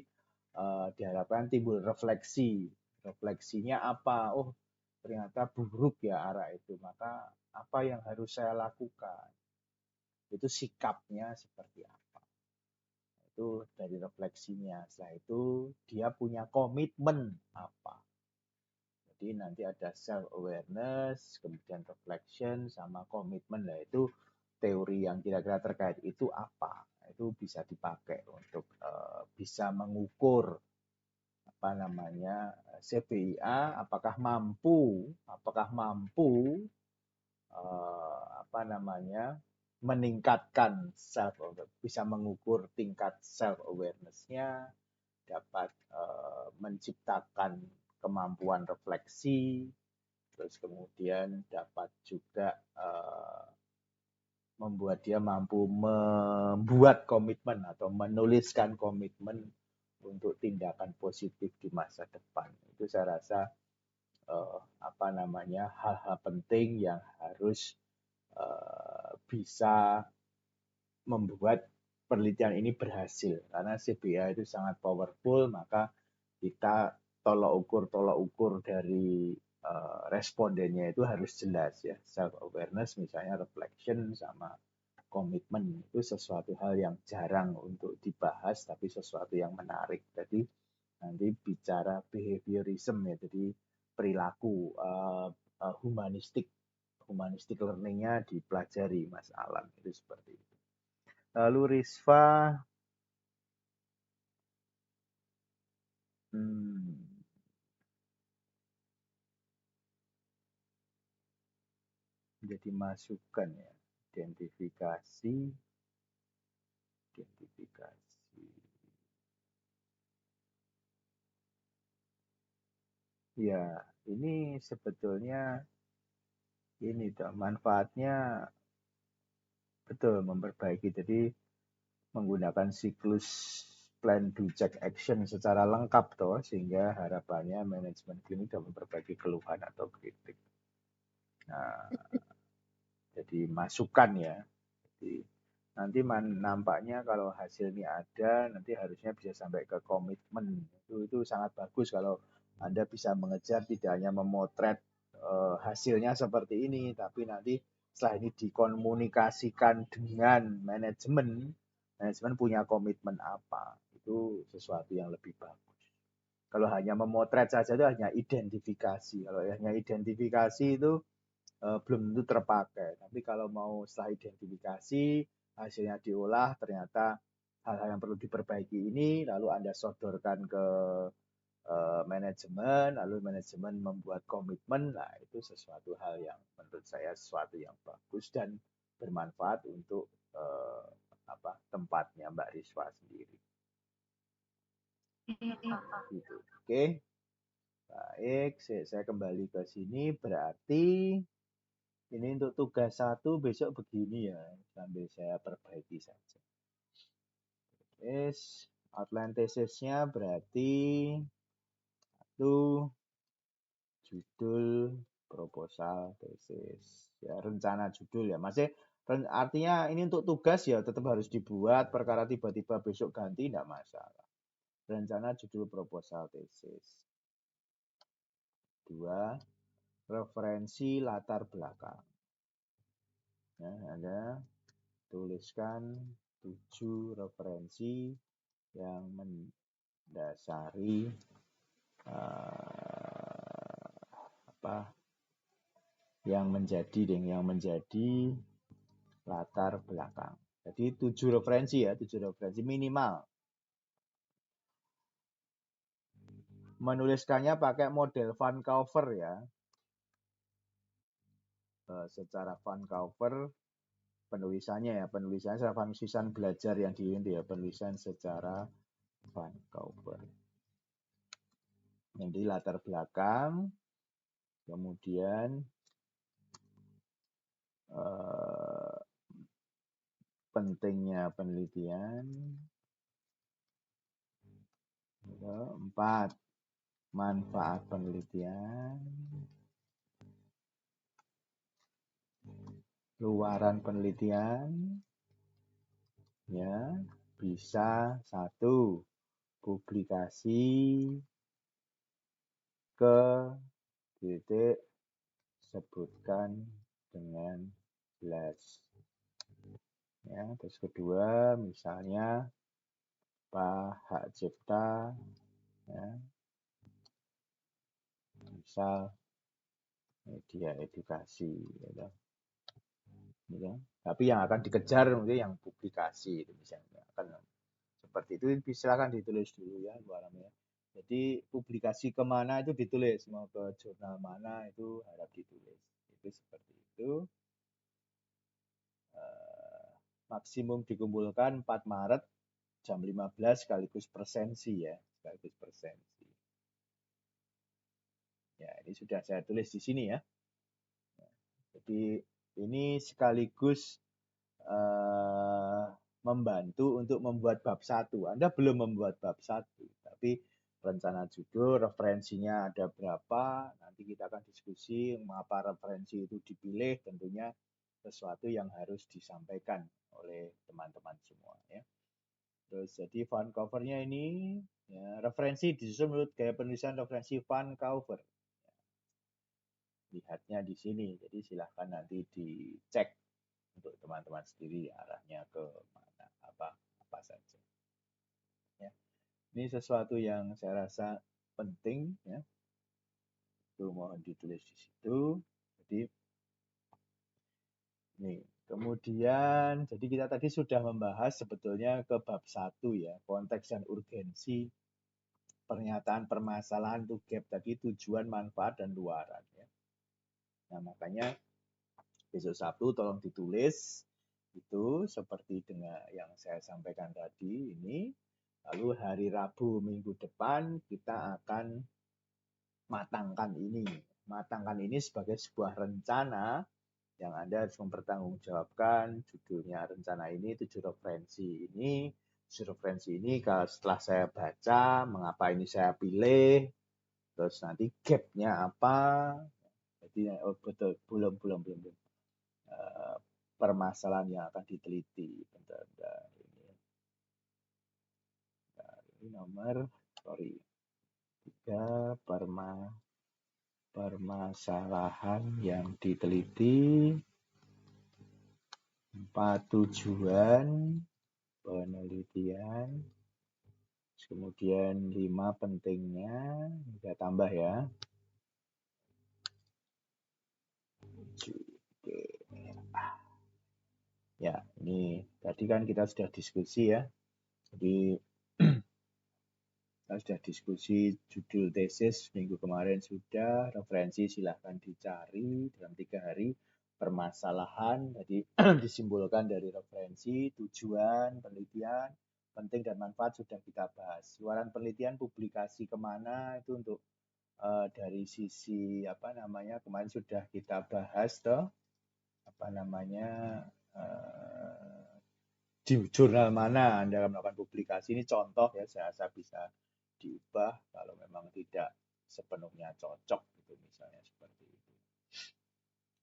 diharapkan timbul refleksi. Refleksinya apa? Oh, ternyata buruk ya arak itu. Maka apa yang harus saya lakukan? Itu sikapnya seperti apa? Itu dari refleksinya. Setelah itu dia punya komitmen apa? Jadi nanti ada self awareness, kemudian reflection sama komitmen. Lah itu teori yang kira-kira terkait itu apa? Itu bisa dipakai untuk bisa mengukur apa namanya CBIA apakah mampu apa namanya meningkatkan self awareness, bisa mengukur tingkat self awareness-nya, dapat menciptakan kemampuan refleksi, terus kemudian dapat juga membuat dia mampu membuat komitmen atau menuliskan komitmen untuk tindakan positif di masa depan. Itu saya rasa apa namanya hal-hal penting yang harus bisa membuat penelitian ini berhasil, karena CBA itu sangat powerful, maka kita tolok ukur dari respondennya itu harus jelas ya, self awareness misalnya, reflection sama komitmen. Itu sesuatu hal yang jarang untuk dibahas tapi sesuatu yang menarik. Jadi nanti bicara behaviorism ya, jadi perilaku humanistik learning-nya dipelajari Mas Alan, itu seperti itu. Lalu Rizva Menjadi masukan ya. Identifikasi. Ya, ini sebetulnya ini toh, manfaatnya betul memperbaiki. Jadi menggunakan siklus plan, do, check, action secara lengkap toh, sehingga harapannya manajemen klinik dapat memperbaiki keluhan atau kritik. Nah, jadi masukan ya. Jadi nanti nampaknya kalau hasilnya ada, nanti harusnya bisa sampai ke komitmen. Itu sangat bagus kalau Anda bisa mengejar, tidak hanya memotret hasilnya seperti ini, tapi nanti setelah ini dikomunikasikan dengan manajemen punya komitmen apa. Itu sesuatu yang lebih bagus. Kalau hanya memotret saja itu hanya identifikasi. Kalau hanya identifikasi itu belum tentu terpakai. Tapi kalau mau setelah identifikasi, hasilnya diolah, ternyata hal-hal yang perlu diperbaiki ini, lalu Anda sodorkan ke manajemen, lalu manajemen membuat komitmen, nah itu sesuatu hal yang menurut saya sesuatu yang bagus dan bermanfaat untuk tempatnya Mbak Riswa sendiri. Gitu. Oke, baik, saya kembali ke sini, berarti ini untuk tugas 1 besok begini ya, sambil saya perbaiki saja. Yes, outline tesisnya berarti itu judul proposal tesis. Ya, rencana judul ya. Masih artinya ini untuk tugas ya tetap harus dibuat, perkara tiba-tiba besok ganti tidak masalah. Rencana judul proposal tesis. 2. Referensi latar belakang. Ya, Anda tuliskan 7 referensi yang mendasari yang menjadi latar belakang. Jadi 7 referensi ya, 7 referensi minimal. Menuliskannya pakai model Vancouver ya. Secara Vancouver penulisannya secara penulisan belajar yang di ini ya, penulisan secara Vancouver. Jadi latar belakang, kemudian pentingnya penelitian. 4. Manfaat penelitian. Luaran penelitian. Ya, bisa 1. Publikasi ke titik sebutkan dengan jelas. Ya, terus kedua misalnya hak cipta ya. Misal media edukasi ya. Ya. Tapi yang akan dikejar mungkin yang publikasi itu misalnya akan seperti itu, silakan ditulis dulu ya luarannya. Jadi publikasi kemana itu ditulis, mau ke jurnal mana itu harap ditulis. Itu seperti itu. Maksimum dikumpulkan 4 Maret jam 15 sekaligus presensi ya, sekaligus presensi. Ya, ini sudah saya tulis di sini ya. Jadi ini sekaligus membantu untuk membuat bab 1. Anda belum membuat bab 1, tapi rencana judul, referensinya ada berapa, nanti kita akan diskusi apa referensi itu dipilih, tentunya sesuatu yang harus disampaikan oleh teman-teman semua ya. Terus jadi Vancouver-nya ini ya, referensi disusun menurut gaya penulisan referensi Vancouver. Lihatnya di sini, jadi silahkan nanti dicek untuk teman-teman sendiri arahnya ke mana, apa saja. Ya. Ini sesuatu yang saya rasa penting ya. Itu mohon ditulis di situ. Jadi nih, kemudian jadi kita tadi sudah membahas sebetulnya ke bab 1 ya, konteks dan urgensi pernyataan permasalahan itu gap tadi, tujuan, manfaat, dan luaran. Ya. Nah, makanya besok Sabtu tolong ditulis itu seperti dengan yang saya sampaikan tadi ini. Lalu hari Rabu minggu depan kita akan matangkan ini. Matangkan ini sebagai sebuah rencana yang Anda harus mempertanggungjawabkan. Judulnya rencana ini, 7 referensi ini. 7 referensi ini kalau setelah saya baca, mengapa ini saya pilih, terus nanti gap-nya apa. Jadi betul, belum. Permasalahan yang akan diteliti. Bentar. Ini nomor, 3 permasalahan yang diteliti, 4 tujuan penelitian, kemudian 5 pentingnya, kita tambah ya. Ya, ini tadi kan kita sudah diskusi ya. Jadi kita sudah diskusi judul tesis minggu kemarin sudah, referensi silahkan dicari dalam 3 hari, permasalahan tadi disimbolkan dari referensi, tujuan, penelitian, penting dan manfaat sudah kita bahas. Luaran penelitian publikasi kemana itu untuk dari sisi kemarin sudah kita bahas toh, di jurnal mana Anda akan melakukan publikasi. Ini contoh ya, saya bisa diubah kalau memang tidak sepenuhnya cocok gitu, misalnya seperti itu.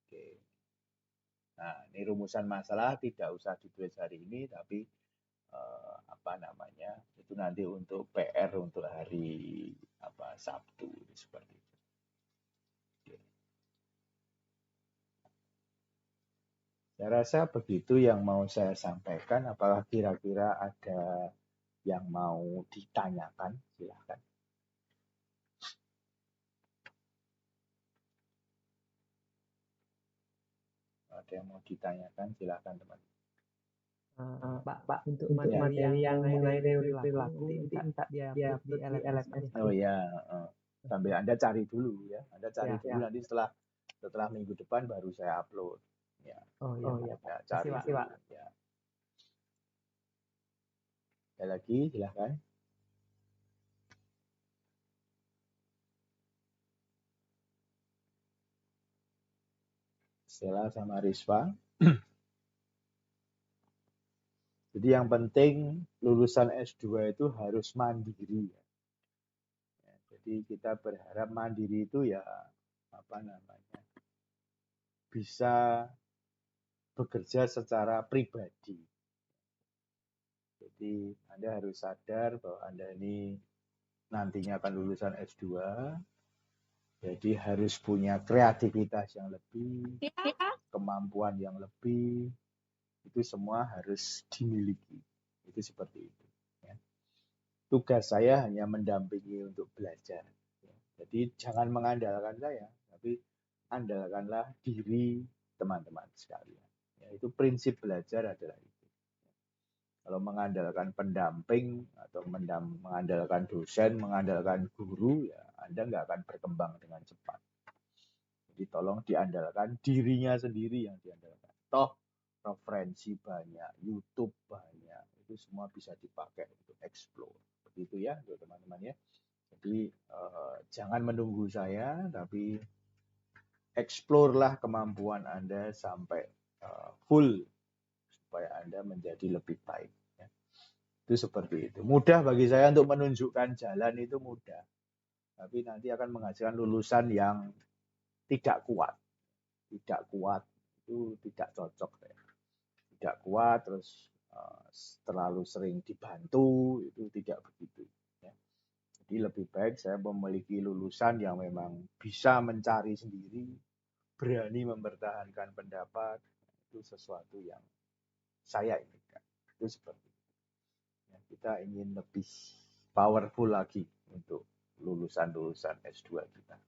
Oke. Nah, ini rumusan masalah tidak usah ditulis hari ini, tapi itu nanti untuk PR untuk hari Sabtu seperti itu. Oke. Saya rasa begitu yang mau saya sampaikan. Apakah kira-kira ada yang mau ditanyakan? Silahkan. Ada yang mau ditanyakan? Silahkan teman. Pak, untuk materi yang mengenai teori perilaku nanti minta dia upload di LMS. Oh ya, sambil Anda cari dulu ya. Anda cari dulu nanti setelah minggu depan baru saya upload. Ya. Oh iya, Pak. Cari Terima kasih, Pak. Ya. Ada lagi, silahkan. Stella sama Risva. Jadi yang penting lulusan S2 itu harus mandiri. Ya, jadi kita berharap mandiri itu ya bisa bekerja secara pribadi. Jadi Anda harus sadar bahwa Anda ini nantinya akan lulusan S2, jadi harus punya kreativitas yang lebih, kemampuan yang lebih, itu semua harus dimiliki. Itu seperti itu. Ya. Tugas saya hanya mendampingi untuk belajar. Ya. Jadi jangan mengandalkan saya, tapi andalkanlah diri teman-teman sekalian. Ya, itu prinsip belajar adalah itu. Kalau mengandalkan pendamping atau mengandalkan dosen, mengandalkan guru, ya Anda nggak akan berkembang dengan cepat. Jadi tolong diandalkan dirinya sendiri yang diandalkan. Toh referensi banyak, YouTube banyak, itu semua bisa dipakai untuk explore. Begitu ya, teman-teman ya. Jadi jangan menunggu saya, tapi explore-lah kemampuan Anda sampai full supaya Anda menjadi lebih baik. Ya. Itu seperti itu. Mudah bagi saya untuk menunjukkan jalan itu mudah, tapi nanti akan menghasilkan lulusan yang tidak kuat. Tidak kuat itu tidak cocok. Ya. Tidak kuat, terus terlalu sering dibantu, itu tidak begitu. Ya. Jadi lebih baik saya memiliki lulusan yang memang bisa mencari sendiri, berani mempertahankan pendapat, itu sesuatu yang saya inginkan. Itu seperti itu. Ya, kita ingin lebih powerful lagi untuk lulusan-lulusan S2 kita.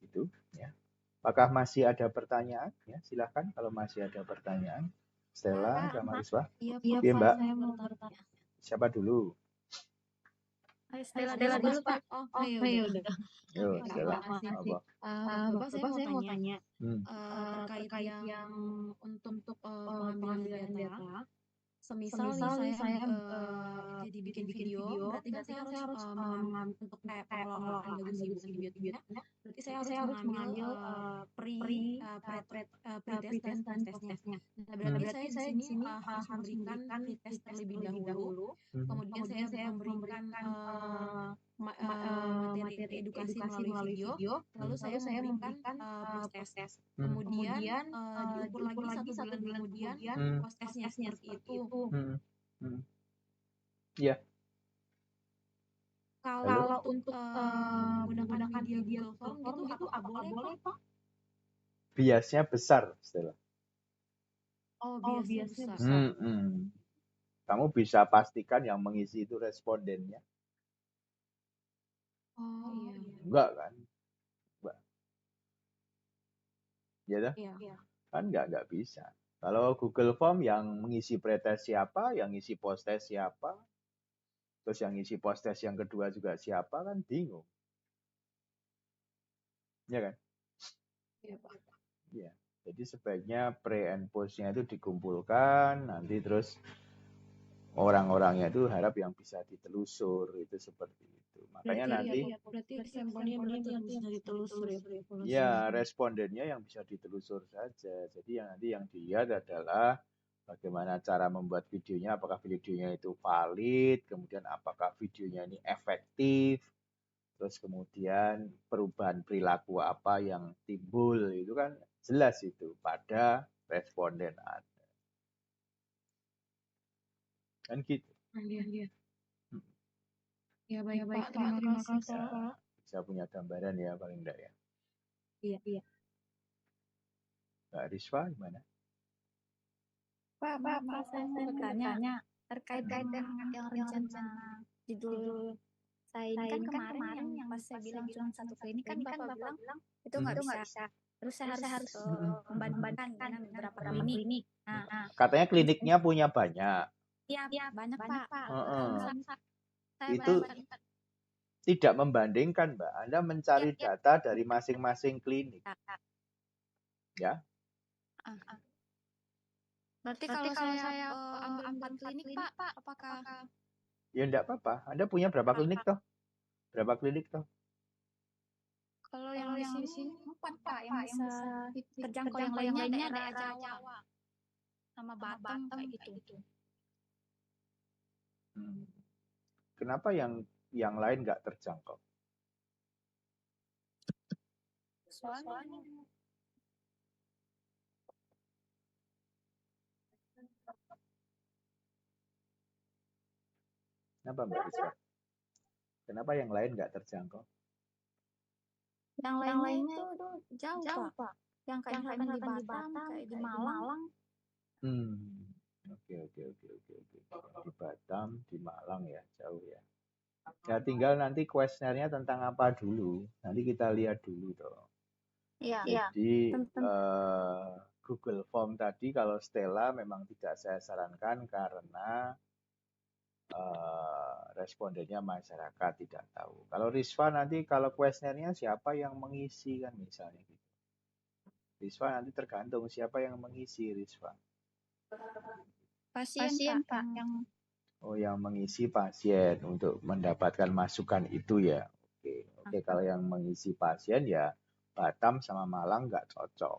Itu ya. Apakah masih ada pertanyaan? Ya, silakan kalau masih ada pertanyaan. Stella sama Riswa. Iya, Mbak. saya mau bertanya. Siapa dulu? Stella Stella dulu, dulu, Pak. Pak. Oh, ya udah. Yo, Oke, Stella, makasih. apa? Bapak saya mau tanya Hmm. terkait yang untuk pengambilan pengambilan data. data. Semisal nih Semisal nih saya saya jadi bikin video, berarti kan saya harus mengambil untuk kayak pengelolaan bagus antibiotiknya. Berarti saya harus mengambil pre-test dan post-testnya. Nah, berarti saya di sini harus memberikan pre-test terlebih dahulu. Kemudian saya memberikan materi edukasi melalui video. Lalu saya memberikan post-test. Kemudian diukur lagi 1 bulan kemudian post-testnya seperti itu. Iya. Kalau untuk menggunakan media Google Form gitu, apa boleh, Pak? Biasnya besar, Stella. Oh, biasanya besar. Kamu bisa pastikan yang mengisi itu respondennya. Oh, iya. Enggak kan? Enggak. Ya dah? Iya. Kan enggak bisa. Kalau Google Form yang mengisi pretest siapa, yang ngisi post-test siapa, terus yang ngisi post-test yang kedua juga siapa, kan bingung. Ya kan? Iya, Pak. Iya. Jadi sebaiknya pre and post-nya itu dikumpulkan, nanti terus orang-orangnya itu harap yang bisa ditelusur, itu seperti itu. Makanya berarti sampelnya yang bisa ditelusur ya. Ya, respondennya yang bisa ditelusur saja. Jadi yang dilihat adalah bagaimana cara membuat videonya, apakah videonya itu valid, kemudian apakah videonya ini efektif, terus kemudian perubahan perilaku apa yang timbul, itu kan jelas itu pada responden ada. Kan gitu. Iya. Ya baik, Pak. Terima kasih, Pak. Bisa punya gambaran ya paling enggak ya. Iya. Mbak Riswa gimana? Pak, saya mau bertanya terkait dengan yang rencana judul saya ini kan kemarin yang pas saya bilang cuma satu klinik kan Bapak bilang itu nggak bisa. Terus saya harus membandingkan dengan beberapa klinik. Nah, katanya kliniknya punya banyak. Iya, banyak Pak. Itu tidak membandingkan, Mbak. Anda mencari data dari masing-masing klinik. Ya. Berarti kalau saya ambil 4 klinik, Pak, apakah? Ya enggak apa-apa. Anda punya berapa klinik toh? Berapa klinik toh? Kalau yang di sini 4, Pak, yang bisa terjangkau, yang lainnya daerah Jawa sama Batam kayak gitu. Kenapa yang lain nggak terjangkau? Soalnya Kenapa Mbak Rizka? Kenapa yang lain nggak terjangkau? yang lainnya itu jauh, Pak. Yang kayak misalkan di Batam, kayak di Malang. Oke. Di Batam, di Malang ya, jauh ya. Ya tinggal nanti kuesionernya tentang apa dulu. Nanti kita lihat dulu toh. Iya. Jadi Google Form tadi kalau Stella memang tidak saya sarankan karena respondennya masyarakat tidak tahu. Kalau Riswa nanti kalau kuesionernya siapa yang mengisi kan misalnya gitu. Riswa nanti tergantung siapa yang mengisi Riswa. Pasien Pak yang mengisi pasien untuk mendapatkan masukan itu ya. Oke, kalau yang mengisi pasien ya Batam sama Malang nggak cocok.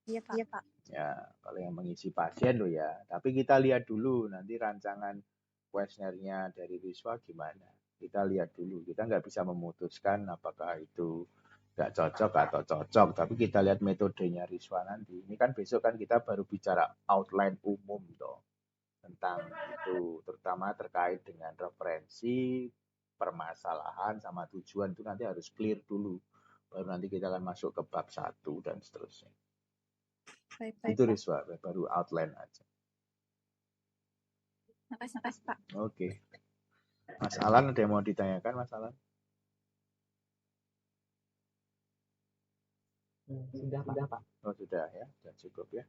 Iya Pak. Ya, kalau yang mengisi pasien loh ya. Tapi kita lihat dulu nanti rancangan kuesionernya dari Riswa gimana. Kita lihat dulu. Kita nggak bisa memutuskan apakah itu nggak cocok atau cocok. Tapi kita lihat metodenya Riswa nanti. Ini kan besok kan kita baru bicara outline umum toh. Tentang itu, terutama terkait dengan referensi, permasalahan, sama tujuan itu nanti harus clear dulu. Baru nanti kita akan masuk ke bab 1 dan seterusnya. Baik, itu Riswa, baru outline aja. Makasih Pak. Oke. Mas Alan ada yang mau ditanyakan, Mas Alan? Sudah Pak. Oh sudah ya, sudah cukup ya.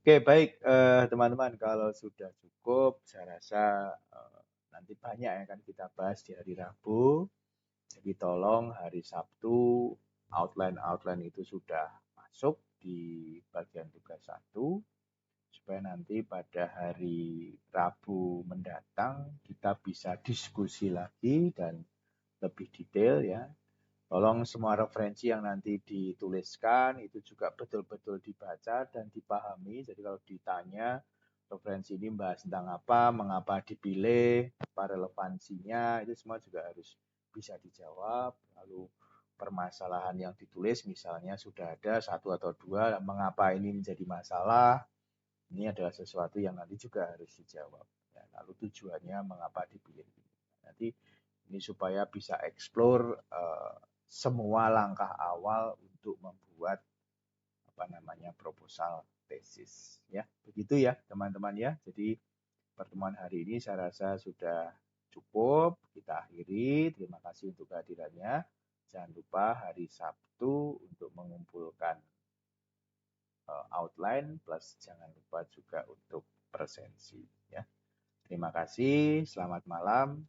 Oke baik teman-teman, kalau sudah cukup saya rasa nanti nanti banyak yang akan kita bahas di hari Rabu. Jadi tolong hari Sabtu outline itu sudah masuk di bagian tugas 1, supaya nanti pada hari Rabu mendatang kita bisa diskusi lagi dan lebih detail ya. Tolong semua referensi yang nanti dituliskan itu juga betul-betul dibaca dan dipahami. Jadi kalau ditanya referensi ini membahas tentang apa, mengapa dipilih, apa relevansinya, itu semua juga harus bisa dijawab. Lalu permasalahan yang ditulis misalnya sudah ada 1 atau 2, mengapa ini menjadi masalah, ini adalah sesuatu yang nanti juga harus dijawab. Ya, lalu tujuannya mengapa dipilih. Nanti ini supaya bisa explore semua langkah awal untuk membuat proposal tesis ya. Begitu ya teman-teman ya. Jadi pertemuan hari ini saya rasa sudah cukup, kita akhiri. Terima kasih untuk kehadirannya. Jangan lupa hari Sabtu untuk mengumpulkan outline, plus jangan lupa juga untuk presensi ya. Terima kasih, selamat malam.